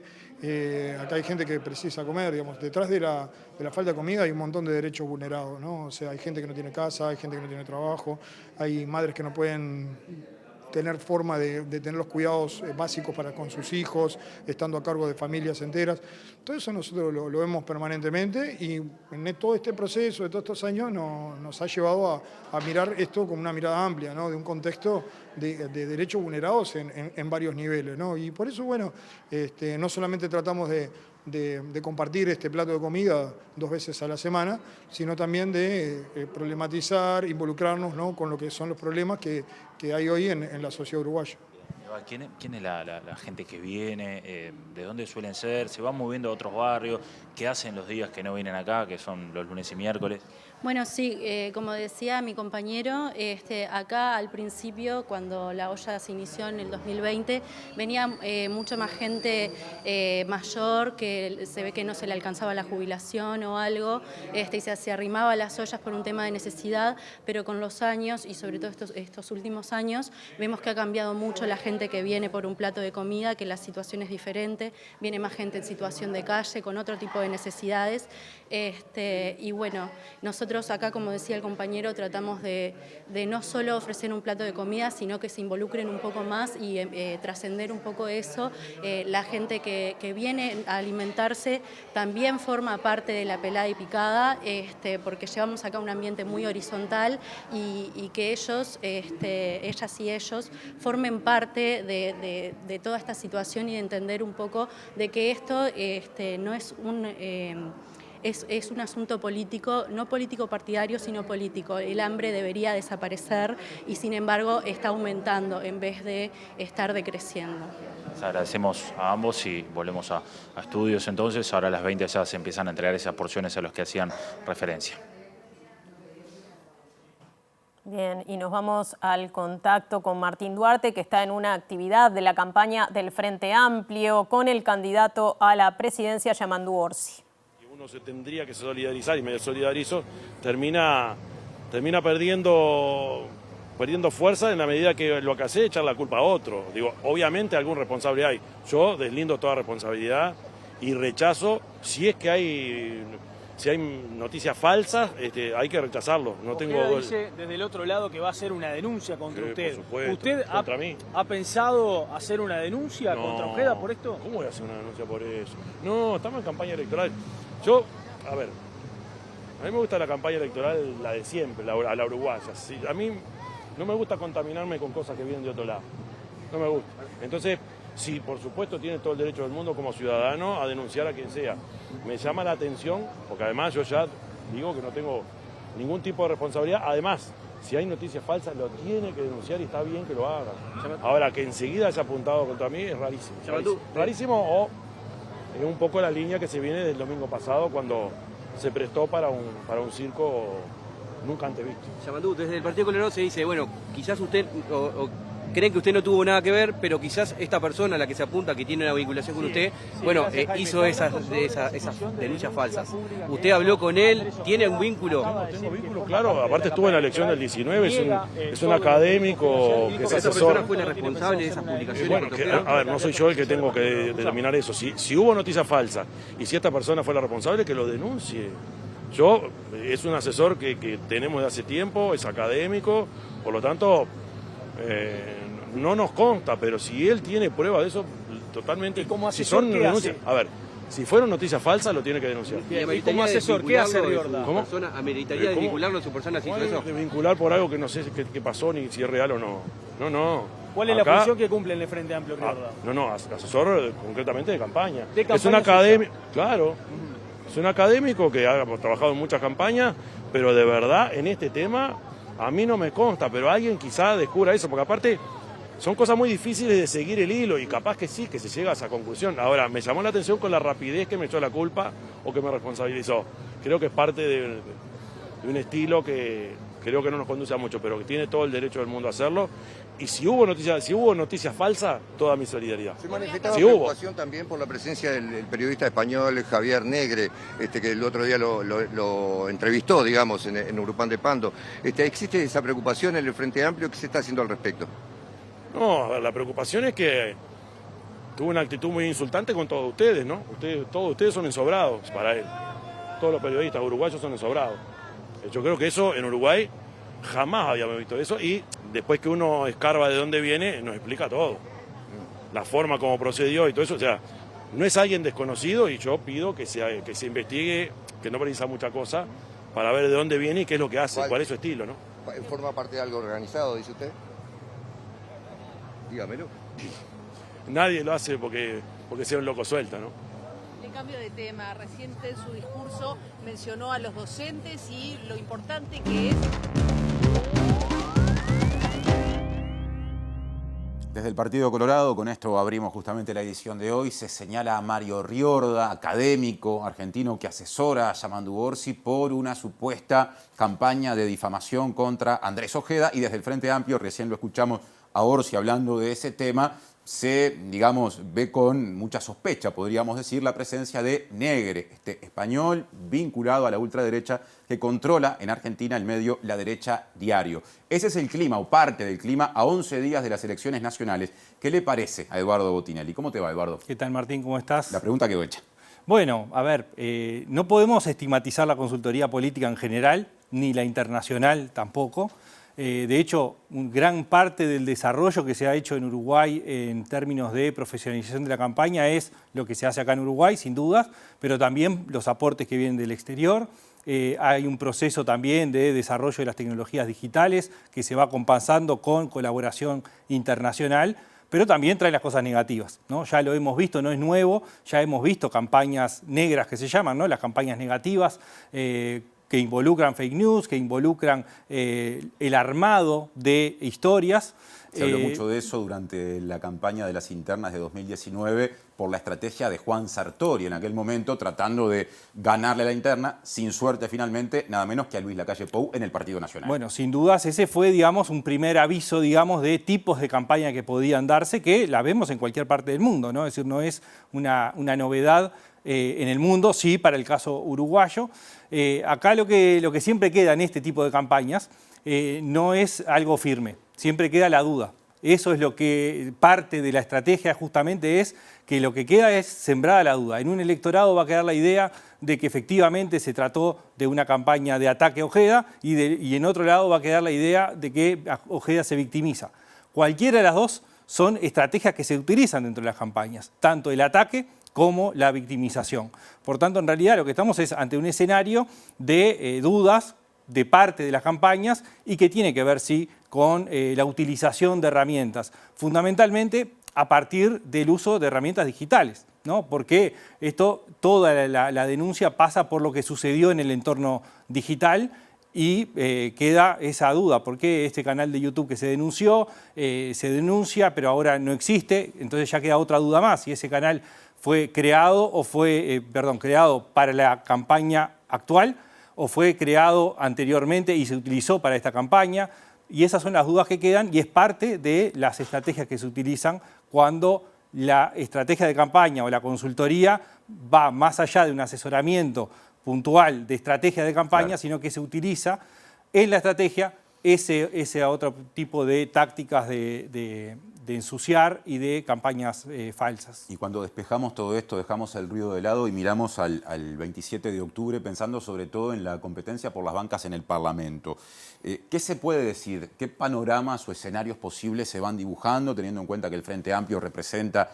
acá hay gente que precisa comer, digamos, detrás de la falta de comida hay un montón de derechos vulnerados, ¿no? O sea, hay gente que no tiene casa, hay gente que no tiene trabajo, hay madres que no pueden tener forma de tener los cuidados básicos con sus hijos, estando a cargo de familias enteras. Todo eso nosotros lo vemos permanentemente, y en todo este proceso de todos estos años nos ha llevado a mirar esto con una mirada amplia, ¿no? De un contexto de derechos vulnerados en varios niveles, ¿no? Y por eso, bueno, no solamente tratamos de compartir este plato de comida 2 veces a la semana, sino también de problematizar, involucrarnos, ¿no? Con lo que son los problemas que hay hoy en la sociedad uruguaya. ¿Quién es la gente que viene? ¿De dónde suelen ser? ¿Se van moviendo a otros barrios? ¿Qué hacen los días que no vienen acá, que son los lunes y miércoles? Bueno, sí, como decía mi compañero, acá al principio, cuando la olla se inició en el 2020, venía mucha más gente mayor, que se ve que no se le alcanzaba la jubilación o algo, y se arrimaba a las ollas por un tema de necesidad, pero con los años, y sobre todo estos últimos años, vemos que ha cambiado mucho la gente que viene por un plato de comida, que la situación es diferente, viene más gente en situación de calle, con otro tipo de necesidades, y bueno, nosotros acá, como decía el compañero, tratamos de no solo ofrecer un plato de comida, sino que se involucren un poco más y trascender un poco eso. La gente que viene a alimentarse también forma parte de la pelada y picada, porque llevamos acá un ambiente muy horizontal, y que ellos, ellas y ellos, formen parte de toda esta situación, y de entender un poco de que esto no es es un asunto político, no político partidario, sino político. El hambre debería desaparecer y sin embargo está aumentando en vez de estar decreciendo. Les agradecemos a ambos y volvemos a estudios entonces. Ahora a las 20 ya se empiezan a entregar esas porciones a los que hacían referencia. Bien, y nos vamos al contacto con Martín Duarte, que está en una actividad de la campaña del Frente Amplio con el candidato a la presidencia, Yamandu Orsi. Uno se tendría que solidarizar, y me solidarizo, termina perdiendo fuerza en la medida que lo que hace es echar la culpa a otro. Digo, obviamente algún responsable hay. Yo deslindo toda responsabilidad y rechazo, si hay noticias falsas, hay que rechazarlo. No tengo... dice desde el otro lado que va a hacer una denuncia contra usted. Por supuesto, ¿Usted contra mí. ha pensado hacer una denuncia contra Ojeda por esto? ¿Cómo voy a hacer una denuncia por eso? No, estamos en campaña electoral. A mí me gusta la campaña electoral, la de siempre, a la uruguaya. Sí, a mí no me gusta contaminarme con cosas que vienen de otro lado. No me gusta. Entonces, sí, por supuesto, tiene todo el derecho del mundo como ciudadano a denunciar a quien sea. Me llama la atención, porque además yo ya digo que no tengo ningún tipo de responsabilidad. Además, si hay noticias falsas, lo tiene que denunciar y está bien que lo haga. Ahora, que enseguida haya apuntado contra mí es rarísimo. Rarísimo, o es un poco la línea que se viene del domingo pasado, cuando se prestó para un circo nunca antes visto. Yamandu, desde el Partido Colorado se dice, bueno, quizás usted... creen que usted no tuvo nada que ver, pero quizás esta persona a la que se apunta, que tiene una vinculación con usted, bueno, hizo esas denuncias falsas. ¿Usted habló con él? ¿Tiene un vínculo? Tengo vínculo, claro. Aparte estuvo en la elección del 19, es un académico que es asesor. ¿Esa persona fue la responsable de esas publicaciones? Bueno, a ver, no soy yo el que tengo que determinar eso. Si hubo noticias falsas y si esta persona fue la responsable, que lo denuncie. Es un asesor que tenemos de hace tiempo, es académico, por lo tanto, no nos consta, pero si él tiene prueba de eso, totalmente. ¿Y como asesor, si son qué denuncias, hace? a ver, si fueron noticias falsas, lo tiene que denunciar. ¿Y como asesor qué hace Riorda? ¿Cómo? ¿Ameritaría desvincularlo de su persona si hizo eso? Desvincular por algo que no sé qué pasó ni si es real o no. No. ¿Cuál es la función que cumple en el Frente Amplio Riorda? Asesor concretamente de campaña. ¿De campaña Es un académico, claro. Es un académico que ha trabajado en muchas campañas, pero de verdad en este tema a mí no me consta, pero alguien quizá descubra eso, porque aparte son cosas muy difíciles de seguir el hilo y capaz que sí, que se llega a esa conclusión. Ahora, me llamó la atención con la rapidez que me echó la culpa o que me responsabilizó. Creo que es parte de un estilo que creo que no nos conduce a mucho, pero que tiene todo el derecho del mundo a hacerlo. Y si hubo noticias falsas, toda mi solidaridad. Se manifestaba preocupación también por la presencia del periodista español Javier Negre, que el otro día lo entrevistó, digamos, en Urupán de Pando. ¿Existe esa preocupación en el Frente Amplio? ¿Qué se está haciendo al respecto? No, a ver, la preocupación es que tuvo una actitud muy insultante con todos ustedes, ¿no? Todos ustedes son ensobrados para él. Todos los periodistas uruguayos son ensobrados. Yo creo que eso en Uruguay jamás habíamos visto eso y después que uno escarba de dónde viene, nos explica todo. La forma como procedió y todo eso, o sea, no es alguien desconocido y yo pido que se investigue, que no precisa mucha cosa, para ver de dónde viene y qué es lo que hace, cuál es su estilo, ¿no? ¿Forma parte de algo organizado, dice usted? Dígamelo. Nadie lo hace porque sea un loco suelta, ¿no? En cambio de tema, reciente en su discurso mencionó a los docentes y lo importante que es... Desde el Partido Colorado, con esto abrimos justamente la edición de hoy, se señala a Mario Riorda, académico argentino que asesora a Yamandu Orsi por una supuesta campaña de difamación contra Andrés Ojeda, y desde el Frente Amplio, recién lo escuchamos a Orsi hablando de ese tema, se, ve con mucha sospecha, podríamos decir, la presencia de Negre, este español vinculado a la ultraderecha que controla en Argentina el medio La Derecha Diario. Ese es el clima, o parte del clima, a 11 días de las elecciones nacionales. ¿Qué le parece a Eduardo Botinelli? ¿Cómo te va, Eduardo? ¿Qué tal, Martín? ¿Cómo estás? La pregunta quedó hecha. Bueno, a ver, no podemos estigmatizar la consultoría política en general, ni la internacional tampoco. De hecho, gran parte del desarrollo que se ha hecho en Uruguay en términos de profesionalización de la campaña es lo que se hace acá en Uruguay, sin dudas, pero también los aportes que vienen del exterior. Hay un proceso también de desarrollo de las tecnologías digitales que se va compensando con colaboración internacional, pero también trae las cosas negativas, ¿no? Ya lo hemos visto, no es nuevo, ya hemos visto campañas negras que se llaman, ¿no? Las campañas negativas, que involucran fake news, que involucran el armado de historias. Se habló mucho de eso durante la campaña de las internas de 2019 por la estrategia de Juan Sartori en aquel momento, tratando de ganarle la interna, sin suerte finalmente, nada menos que a Luis Lacalle Pou en el Partido Nacional. Bueno, sin dudas ese fue, un primer aviso, de tipos de campaña que podían darse, que la vemos en cualquier parte del mundo, ¿no? Es decir, no es una novedad en el mundo, sí, para el caso uruguayo. Acá lo que siempre queda en este tipo de campañas no es algo firme, siempre queda la duda. Eso es lo que parte de la estrategia justamente es que lo que queda es sembrada la duda. En un electorado va a quedar la idea de que efectivamente se trató de una campaña de ataque a Ojeda y en otro lado va a quedar la idea de que Ojeda se victimiza. Cualquiera de las dos son estrategias que se utilizan dentro de las campañas, tanto el ataque como la victimización. Por tanto, en realidad lo que estamos es ante un escenario de dudas de parte de las campañas y que tiene que ver, sí, con la utilización de herramientas, fundamentalmente a partir del uso de herramientas digitales, ¿no? Porque toda la denuncia pasa por lo que sucedió en el entorno digital y queda esa duda, ¿por qué este canal de YouTube que se denunció, se denuncia, pero ahora no existe? Entonces ya queda otra duda más, si ese canal fue creado o creado para la campaña actual o fue creado anteriormente y se utilizó para esta campaña. Y esas son las dudas que quedan y es parte de las estrategias que se utilizan cuando la estrategia de campaña o la consultoría va más allá de un asesoramiento puntual de estrategia de campaña, claro, sino que se utiliza en la estrategia ese otro tipo de tácticas de ensuciar y de campañas falsas. Y cuando despejamos todo esto, dejamos el ruido de lado y miramos al 27 de octubre, pensando sobre todo en la competencia por las bancas en el Parlamento. ¿Qué se puede decir? ¿Qué panoramas o escenarios posibles se van dibujando, teniendo en cuenta que el Frente Amplio representa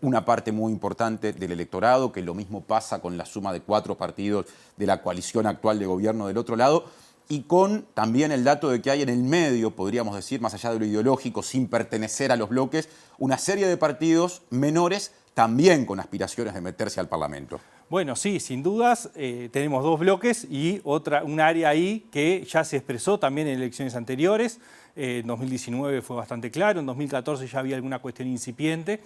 una parte muy importante del electorado, que lo mismo pasa con la suma de 4 partidos de la coalición actual de gobierno del otro lado? Y con también el dato de que hay en el medio, podríamos decir, más allá de lo ideológico, sin pertenecer a los bloques, una serie de partidos menores también con aspiraciones de meterse al Parlamento. Bueno, sí, sin dudas, tenemos 2 bloques y un área ahí que ya se expresó también en elecciones anteriores. En 2019 fue bastante claro, en 2014 ya había alguna cuestión incipiente,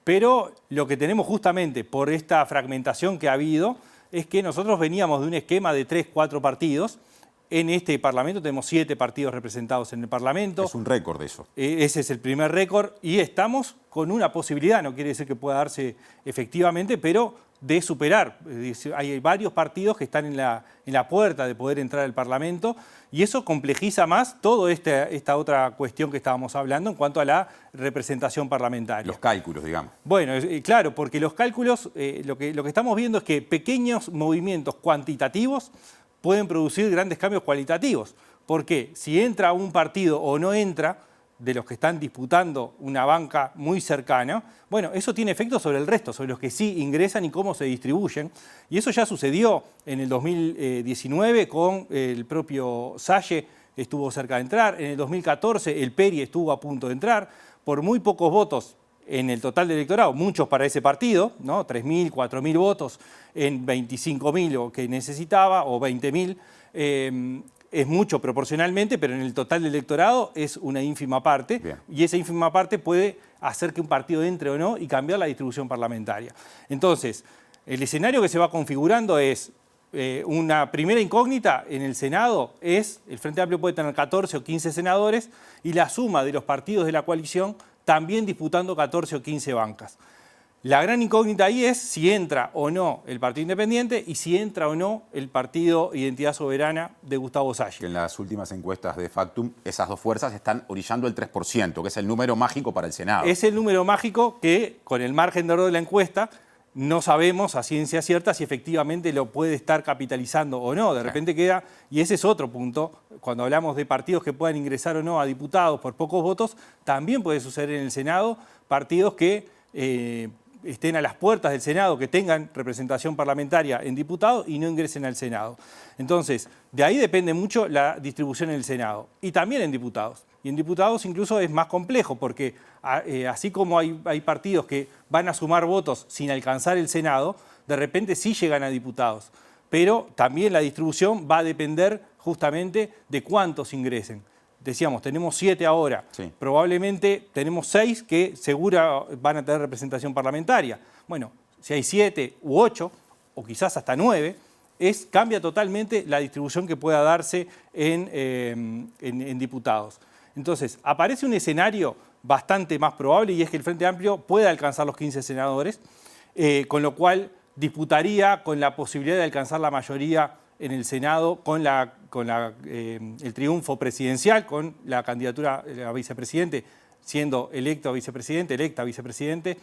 pero lo que tenemos justamente por esta fragmentación que ha habido es que nosotros veníamos de un esquema de 3, 4 partidos. En este Parlamento tenemos 7 partidos representados en el Parlamento. Es un récord eso. Ese es el primer récord y estamos con una posibilidad, no quiere decir que pueda darse efectivamente, pero de superar. Hay varios partidos que están en la puerta de poder entrar al Parlamento y eso complejiza más toda esta otra cuestión que estábamos hablando en cuanto a la representación parlamentaria. Los cálculos, digamos. Bueno, claro, porque los cálculos, lo que estamos viendo es que pequeños movimientos cuantitativos pueden producir grandes cambios cualitativos. Porque si entra un partido o no entra, de los que están disputando una banca muy cercana, bueno, eso tiene efectos sobre el resto, sobre los que sí ingresan y cómo se distribuyen. Y eso ya sucedió en el 2019 con el propio Salle, estuvo cerca de entrar. En el 2014 el Peri estuvo a punto de entrar. Por muy pocos votos en el total del electorado, muchos para ese partido, ¿no? 3.000, 4.000 votos en 25.000 que necesitaba, o 20.000, es mucho proporcionalmente, pero en el total del electorado es una ínfima parte. Bien. Y esa ínfima parte puede hacer que un partido entre o no y cambiar la distribución parlamentaria. Entonces, el escenario que se va configurando es una primera incógnita en el Senado es, el Frente Amplio puede tener 14 o 15 senadores y la suma de los partidos de la coalición también disputando 14 o 15 bancas. La gran incógnita ahí es si entra o no el Partido Independiente y si entra o no el Partido Identidad Soberana de Gustavo Salle. En las últimas encuestas de Factum, esas 2 fuerzas están orillando el 3%, que es el número mágico para el Senado. Es el número mágico que, con el margen de error de la encuesta, no sabemos a ciencia cierta si efectivamente lo puede estar capitalizando o no. De repente queda, y ese es otro punto, cuando hablamos de partidos que puedan ingresar o no a diputados por pocos votos, también puede suceder en el Senado partidos que estén a las puertas del Senado, que tengan representación parlamentaria en diputados y no ingresen al Senado. Entonces, de ahí depende mucho la distribución en el Senado y también en diputados. Y en diputados incluso es más complejo porque así como hay partidos que van a sumar votos sin alcanzar el Senado, de repente sí llegan a diputados. Pero también la distribución va a depender justamente de cuántos ingresen. Decíamos, tenemos 7 ahora, sí. Probablemente tenemos 6 que seguro van a tener representación parlamentaria. Bueno, si hay 7 u 8, o quizás hasta 9, cambia totalmente la distribución que pueda darse en diputados. Entonces, aparece un escenario bastante más probable y es que el Frente Amplio pueda alcanzar los 15 senadores, con lo cual disputaría con la posibilidad de alcanzar la mayoría en el Senado con el triunfo presidencial, con la candidatura a vicepresidente, siendo electa vicepresidente,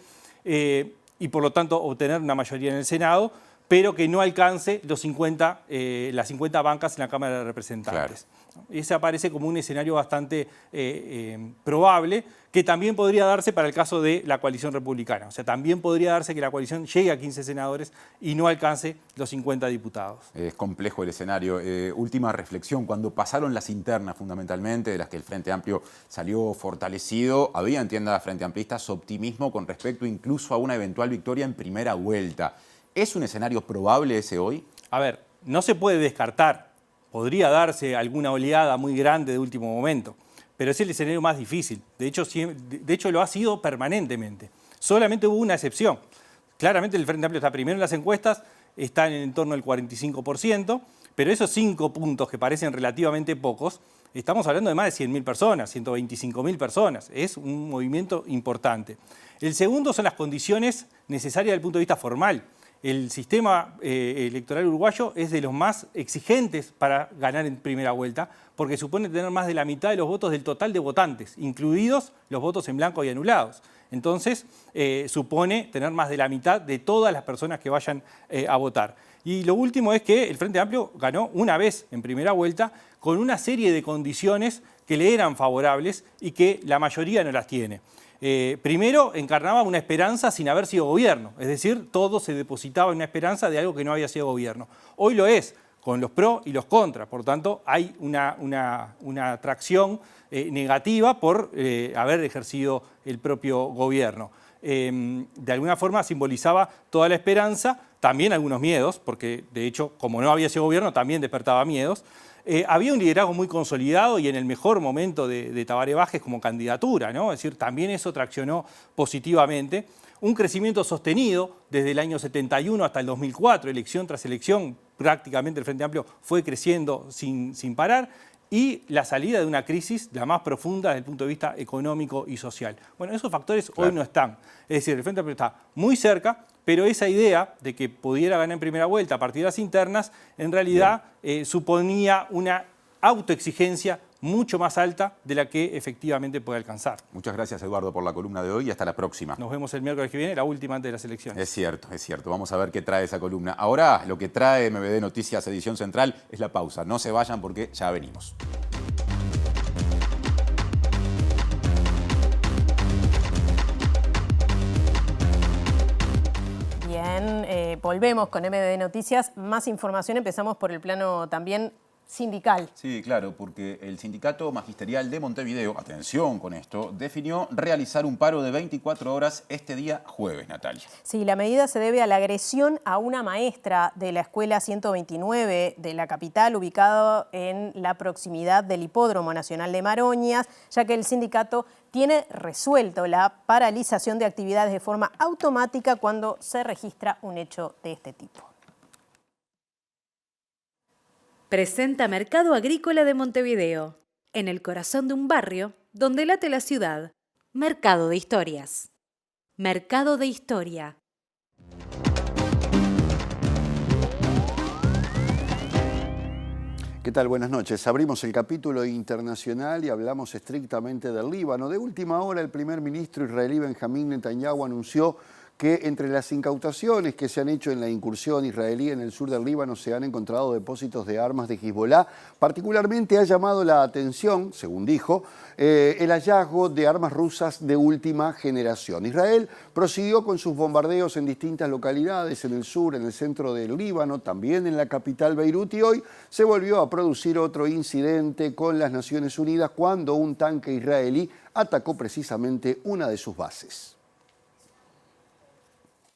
y por lo tanto obtener una mayoría en el Senado, pero que no alcance las 50 bancas en la Cámara de Representantes. Claro. Ese aparece como un escenario bastante probable, que también podría darse para el caso de la coalición republicana. O sea, también podría darse que la coalición llegue a 15 senadores y no alcance los 50 diputados. Es complejo el escenario. Última reflexión, cuando pasaron las internas fundamentalmente, de las que el Frente Amplio salió fortalecido, había en tiendas frente amplistas optimismo con respecto incluso a una eventual victoria en primera vuelta. ¿Es un escenario probable ese hoy? A ver, no se puede descartar. Podría darse alguna oleada muy grande de último momento, pero es el escenario más difícil. De hecho lo ha sido permanentemente. Solamente hubo una excepción. Claramente el Frente Amplio está primero en las encuestas, está en torno al 45%, pero esos 5 puntos que parecen relativamente pocos, estamos hablando de más de 100.000 personas, 125.000 personas. Es un movimiento importante. El segundo son las condiciones necesarias desde el punto de vista formal. el sistema electoral uruguayo es de los más exigentes para ganar en primera vuelta, porque supone tener más de la mitad de los votos del total de votantes, incluidos los votos en blanco y anulados. Entonces, supone tener más de la mitad de todas las personas que vayan a votar. Y lo último es que el Frente Amplio ganó una vez en primera vuelta con una serie de condiciones que le eran favorables y que la mayoría no las tiene. Primero, encarnaba una esperanza sin haber sido gobierno, es decir, todo se depositaba en una esperanza de algo que no había sido gobierno. Hoy lo es, con los pros y los contras, por tanto, hay una atracción negativa por haber ejercido el propio gobierno. De alguna forma simbolizaba toda la esperanza, también algunos miedos, porque de hecho, como no había sido gobierno, también despertaba miedos. Había un liderazgo muy consolidado y en el mejor momento de Tabaré Vázquez como candidatura, ¿no? Es decir, también eso traccionó positivamente. Un crecimiento sostenido desde el año 71 hasta el 2004, elección tras elección, prácticamente el Frente Amplio fue creciendo sin parar. Y la salida de una crisis, la más profunda desde el punto de vista económico y social. Bueno, esos factores hoy no están. Es decir, el Frente Amplio está muy cerca, pero esa idea de que pudiera ganar en primera vuelta a partir de las internas, en realidad suponía una autoexigencia mucho más alta de la que efectivamente puede alcanzar. Muchas gracias, Eduardo, por la columna de hoy y hasta la próxima. Nos vemos el miércoles que viene, la última antes de las elecciones. Es cierto, es cierto. Vamos a ver qué trae esa columna. Ahora, lo que trae MBD Noticias Edición Central es la pausa. No se vayan porque ya venimos. Bien, volvemos con MBD Noticias. Más información, empezamos por el plano también sindical. Sí, claro, porque el Sindicato Magisterial de Montevideo, atención con esto, definió realizar un paro de 24 horas este día jueves, Natalia. Sí, la medida se debe a la agresión a una maestra de la Escuela 129 de la capital, ubicado en la proximidad del Hipódromo Nacional de Maroñas, ya que el sindicato tiene resuelto la paralización de actividades de forma automática cuando se registra un hecho de este tipo. Presenta Mercado Agrícola de Montevideo, en el corazón de un barrio donde late la ciudad. Mercado de Historias. Mercado de Historia. ¿Qué tal? Buenas noches. Abrimos el capítulo internacional y hablamos estrictamente del Líbano. De última hora, el primer ministro israelí Benjamín Netanyahu anunció que entre las incautaciones que se han hecho en la incursión israelí en el sur del Líbano se han encontrado depósitos de armas de Hezbollah. Particularmente ha llamado la atención, según dijo, el hallazgo de armas rusas de última generación. Israel prosiguió con sus bombardeos en distintas localidades, en el sur, en el centro del Líbano, también en la capital Beirut, y hoy se volvió a producir otro incidente con las Naciones Unidas cuando un tanque israelí atacó precisamente una de sus bases.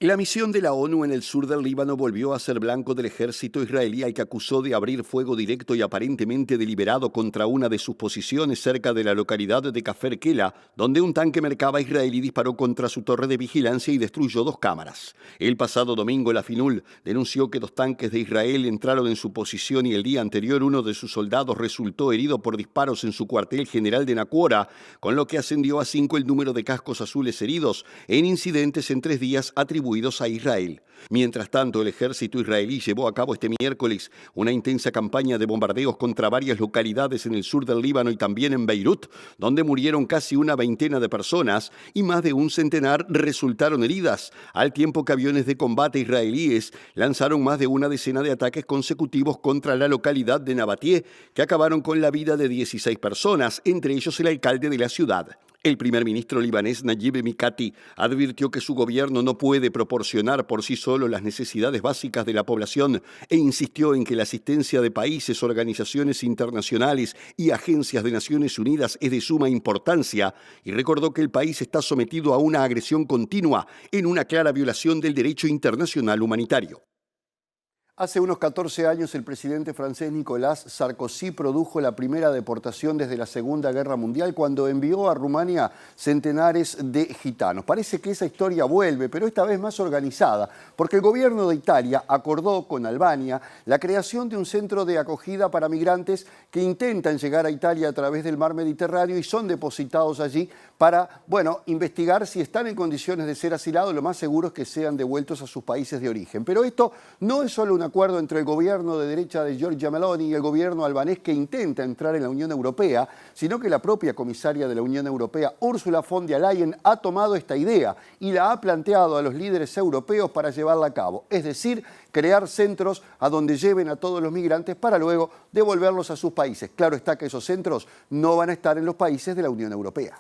La misión de la ONU en el sur del Líbano volvió a ser blanco del ejército israelí, al que acusó de abrir fuego directo y aparentemente deliberado contra una de sus posiciones cerca de la localidad de Kafr Kela, donde un tanque Merkava israelí disparó contra su torre de vigilancia y destruyó 2 cámaras. El pasado domingo, la FINUL denunció que 2 tanques de Israel entraron en su posición y el día anterior uno de sus soldados resultó herido por disparos en su cuartel general de Naquora, con lo que ascendió a 5 el número de cascos azules heridos en incidentes en 3 días atribuidos a Israel. Mientras tanto, el ejército israelí llevó a cabo este miércoles una intensa campaña de bombardeos contra varias localidades en el sur del Líbano y también en Beirut, donde murieron casi una veintena de personas y más de un centenar resultaron heridas, al tiempo que aviones de combate israelíes lanzaron más de una decena de ataques consecutivos contra la localidad de Nabatie, que acabaron con la vida de 16 personas, entre ellos el alcalde de la ciudad. El primer ministro libanés Nayib Mikati advirtió que su gobierno no puede proporcionar por sí solo las necesidades básicas de la población e insistió en que la asistencia de países, organizaciones internacionales y agencias de Naciones Unidas es de suma importancia y recordó que el país está sometido a una agresión continua en una clara violación del derecho internacional humanitario. Hace unos 14 años el presidente francés Nicolas Sarkozy produjo la primera deportación desde la Segunda Guerra Mundial cuando envió a Rumania centenares de gitanos. Parece que esa historia vuelve, pero esta vez más organizada, porque el gobierno de Italia acordó con Albania la creación de un centro de acogida para migrantes que intentan llegar a Italia a través del mar Mediterráneo y son depositados allí para, investigar si están en condiciones de ser asilados. Lo más seguro es que sean devueltos a sus países de origen. Pero esto no es solo un acuerdo entre el gobierno de derecha de Giorgia Meloni y el gobierno albanés que intenta entrar en la Unión Europea, sino que la propia comisaria de la Unión Europea, Ursula von der Leyen, ha tomado esta idea y la ha planteado a los líderes europeos para llevarla a cabo. Es decir, crear centros a donde lleven a todos los migrantes para luego devolverlos a sus países. Claro está que esos centros no van a estar en los países de la Unión Europea.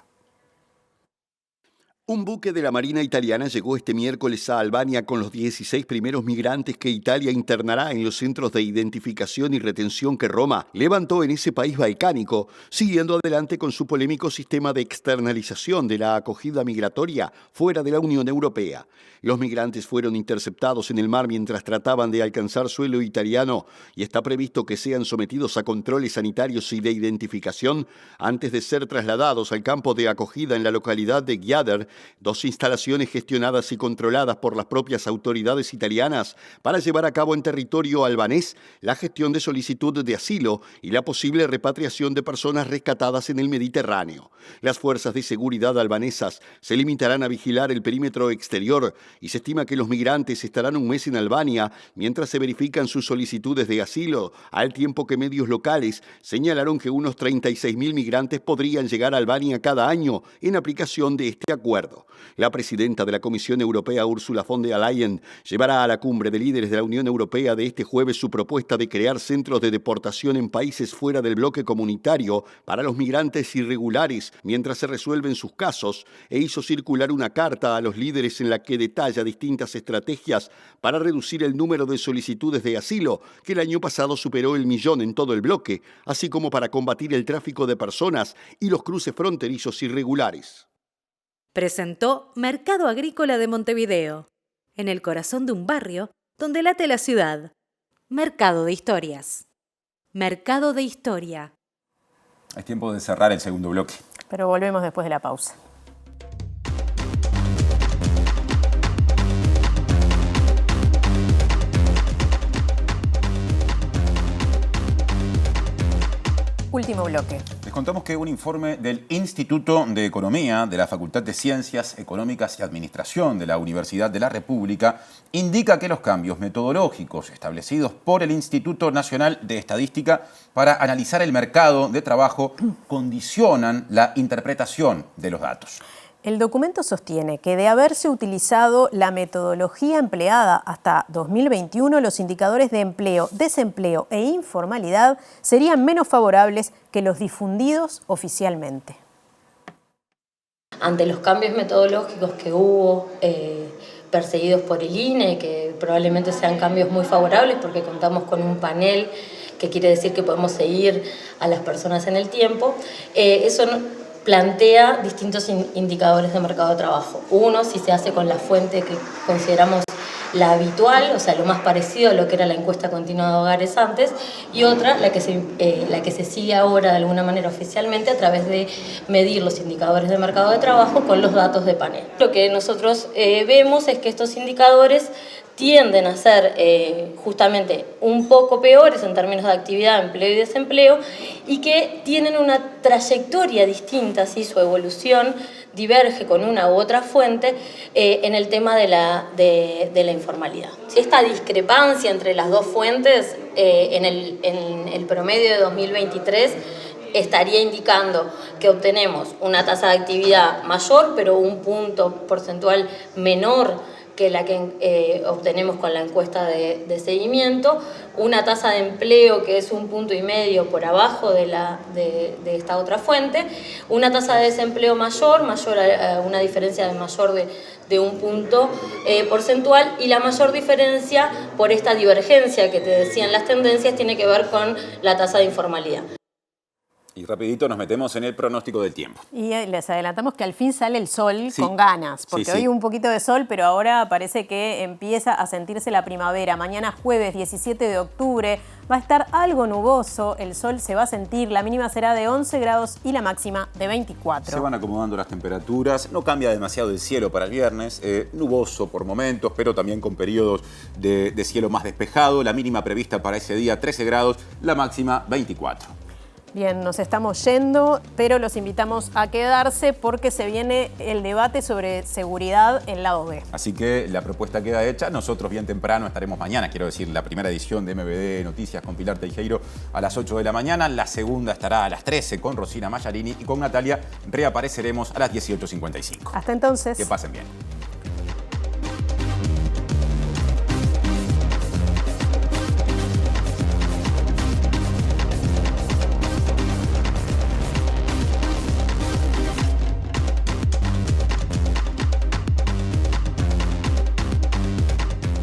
Un buque de la Marina italiana llegó este miércoles a Albania con los 16 primeros migrantes que Italia internará en los centros de identificación y retención que Roma levantó en ese país balcánico, siguiendo adelante con su polémico sistema de externalización de la acogida migratoria fuera de la Unión Europea. Los migrantes fueron interceptados en el mar mientras trataban de alcanzar suelo italiano y está previsto que sean sometidos a controles sanitarios y de identificación antes de ser trasladados al campo de acogida en la localidad de Gjader, dos instalaciones gestionadas y controladas por las propias autoridades italianas para llevar a cabo en territorio albanés la gestión de solicitud de asilo y la posible repatriación de personas rescatadas en el Mediterráneo. Las fuerzas de seguridad albanesas se limitarán a vigilar el perímetro exterior y se estima que los migrantes estarán un mes en Albania mientras se verifican sus solicitudes de asilo, al tiempo que medios locales señalaron que unos 36.000 migrantes podrían llegar a Albania cada año en aplicación de este acuerdo. La presidenta de la Comisión Europea, Ursula von der Leyen, llevará a la cumbre de líderes de la Unión Europea de este jueves su propuesta de crear centros de deportación en países fuera del bloque comunitario para los migrantes irregulares mientras se resuelven sus casos, e hizo circular una carta a los líderes en la que detalla distintas estrategias para reducir el número de solicitudes de asilo, que el año pasado superó el 1.000.000 en todo el bloque, así como para combatir el tráfico de personas y los cruces fronterizos irregulares. Presentó Mercado Agrícola de Montevideo, en el corazón de un barrio donde late la ciudad. Mercado de Historias. Mercado de Historia. Es tiempo de cerrar el segundo bloque. Pero volvemos después de la pausa. Último bloque. Les contamos que un informe del Instituto de Economía de la Facultad de Ciencias Económicas y Administración de la Universidad de la República indica que los cambios metodológicos establecidos por el Instituto Nacional de Estadística para analizar el mercado de trabajo condicionan la interpretación de los datos. El documento sostiene que de haberse utilizado la metodología empleada hasta 2021, los indicadores de empleo, desempleo e informalidad serían menos favorables que los difundidos oficialmente. Ante los cambios metodológicos que hubo perseguidos por el INE, que probablemente sean cambios muy favorables porque contamos con un panel que quiere decir que podemos seguir a las personas en el tiempo, eso plantea distintos indicadores de mercado de trabajo. Uno, si se hace con la fuente que consideramos la habitual, o sea, lo más parecido a lo que era la encuesta continua de hogares antes, y otra, la que se sigue ahora de alguna manera oficialmente a través de medir los indicadores de mercado de trabajo con los datos de panel. Lo que nosotros vemos es que estos indicadores tienden a ser justamente un poco peores en términos de actividad, empleo y desempleo, y que tienen una trayectoria distinta, ¿sí? Su evolución diverge con una u otra fuente en el tema de la informalidad. Esta discrepancia entre las dos fuentes en el promedio de 2023 estaría indicando que obtenemos una tasa de actividad mayor, pero un punto porcentual menor que la que obtenemos con la encuesta de seguimiento, una tasa de empleo que es 1,5 puntos por abajo de esta otra fuente, una tasa de desempleo mayor a una diferencia mayor de 1 punto porcentual, y la mayor diferencia por esta divergencia que te decían las tendencias tiene que ver con la tasa de informalidad. Y rapidito nos metemos en el pronóstico del tiempo. Y les adelantamos que al fin sale el sol Sí. con ganas, porque Sí, sí. hoy un poquito de sol, pero ahora parece que empieza a sentirse la primavera. Mañana jueves 17 de octubre va a estar algo nuboso, el sol se va a sentir, la mínima será de 11 grados y la máxima de 24. Se van acomodando las temperaturas, no cambia demasiado el cielo para el viernes, nuboso por momentos, pero también con periodos de cielo más despejado. La mínima prevista para ese día 13 grados, la máxima 24. Bien, nos estamos yendo, pero los invitamos a quedarse porque se viene el debate sobre seguridad en lado B. Así que la propuesta queda hecha. Nosotros bien temprano estaremos mañana, quiero decir, la primera edición de MBD Noticias con Pilar Teijeiro a las 8 de la mañana. La segunda estará a las 13 con Rosina Mayarini y con Natalia reapareceremos a las 18:55. Hasta entonces. Que pasen bien.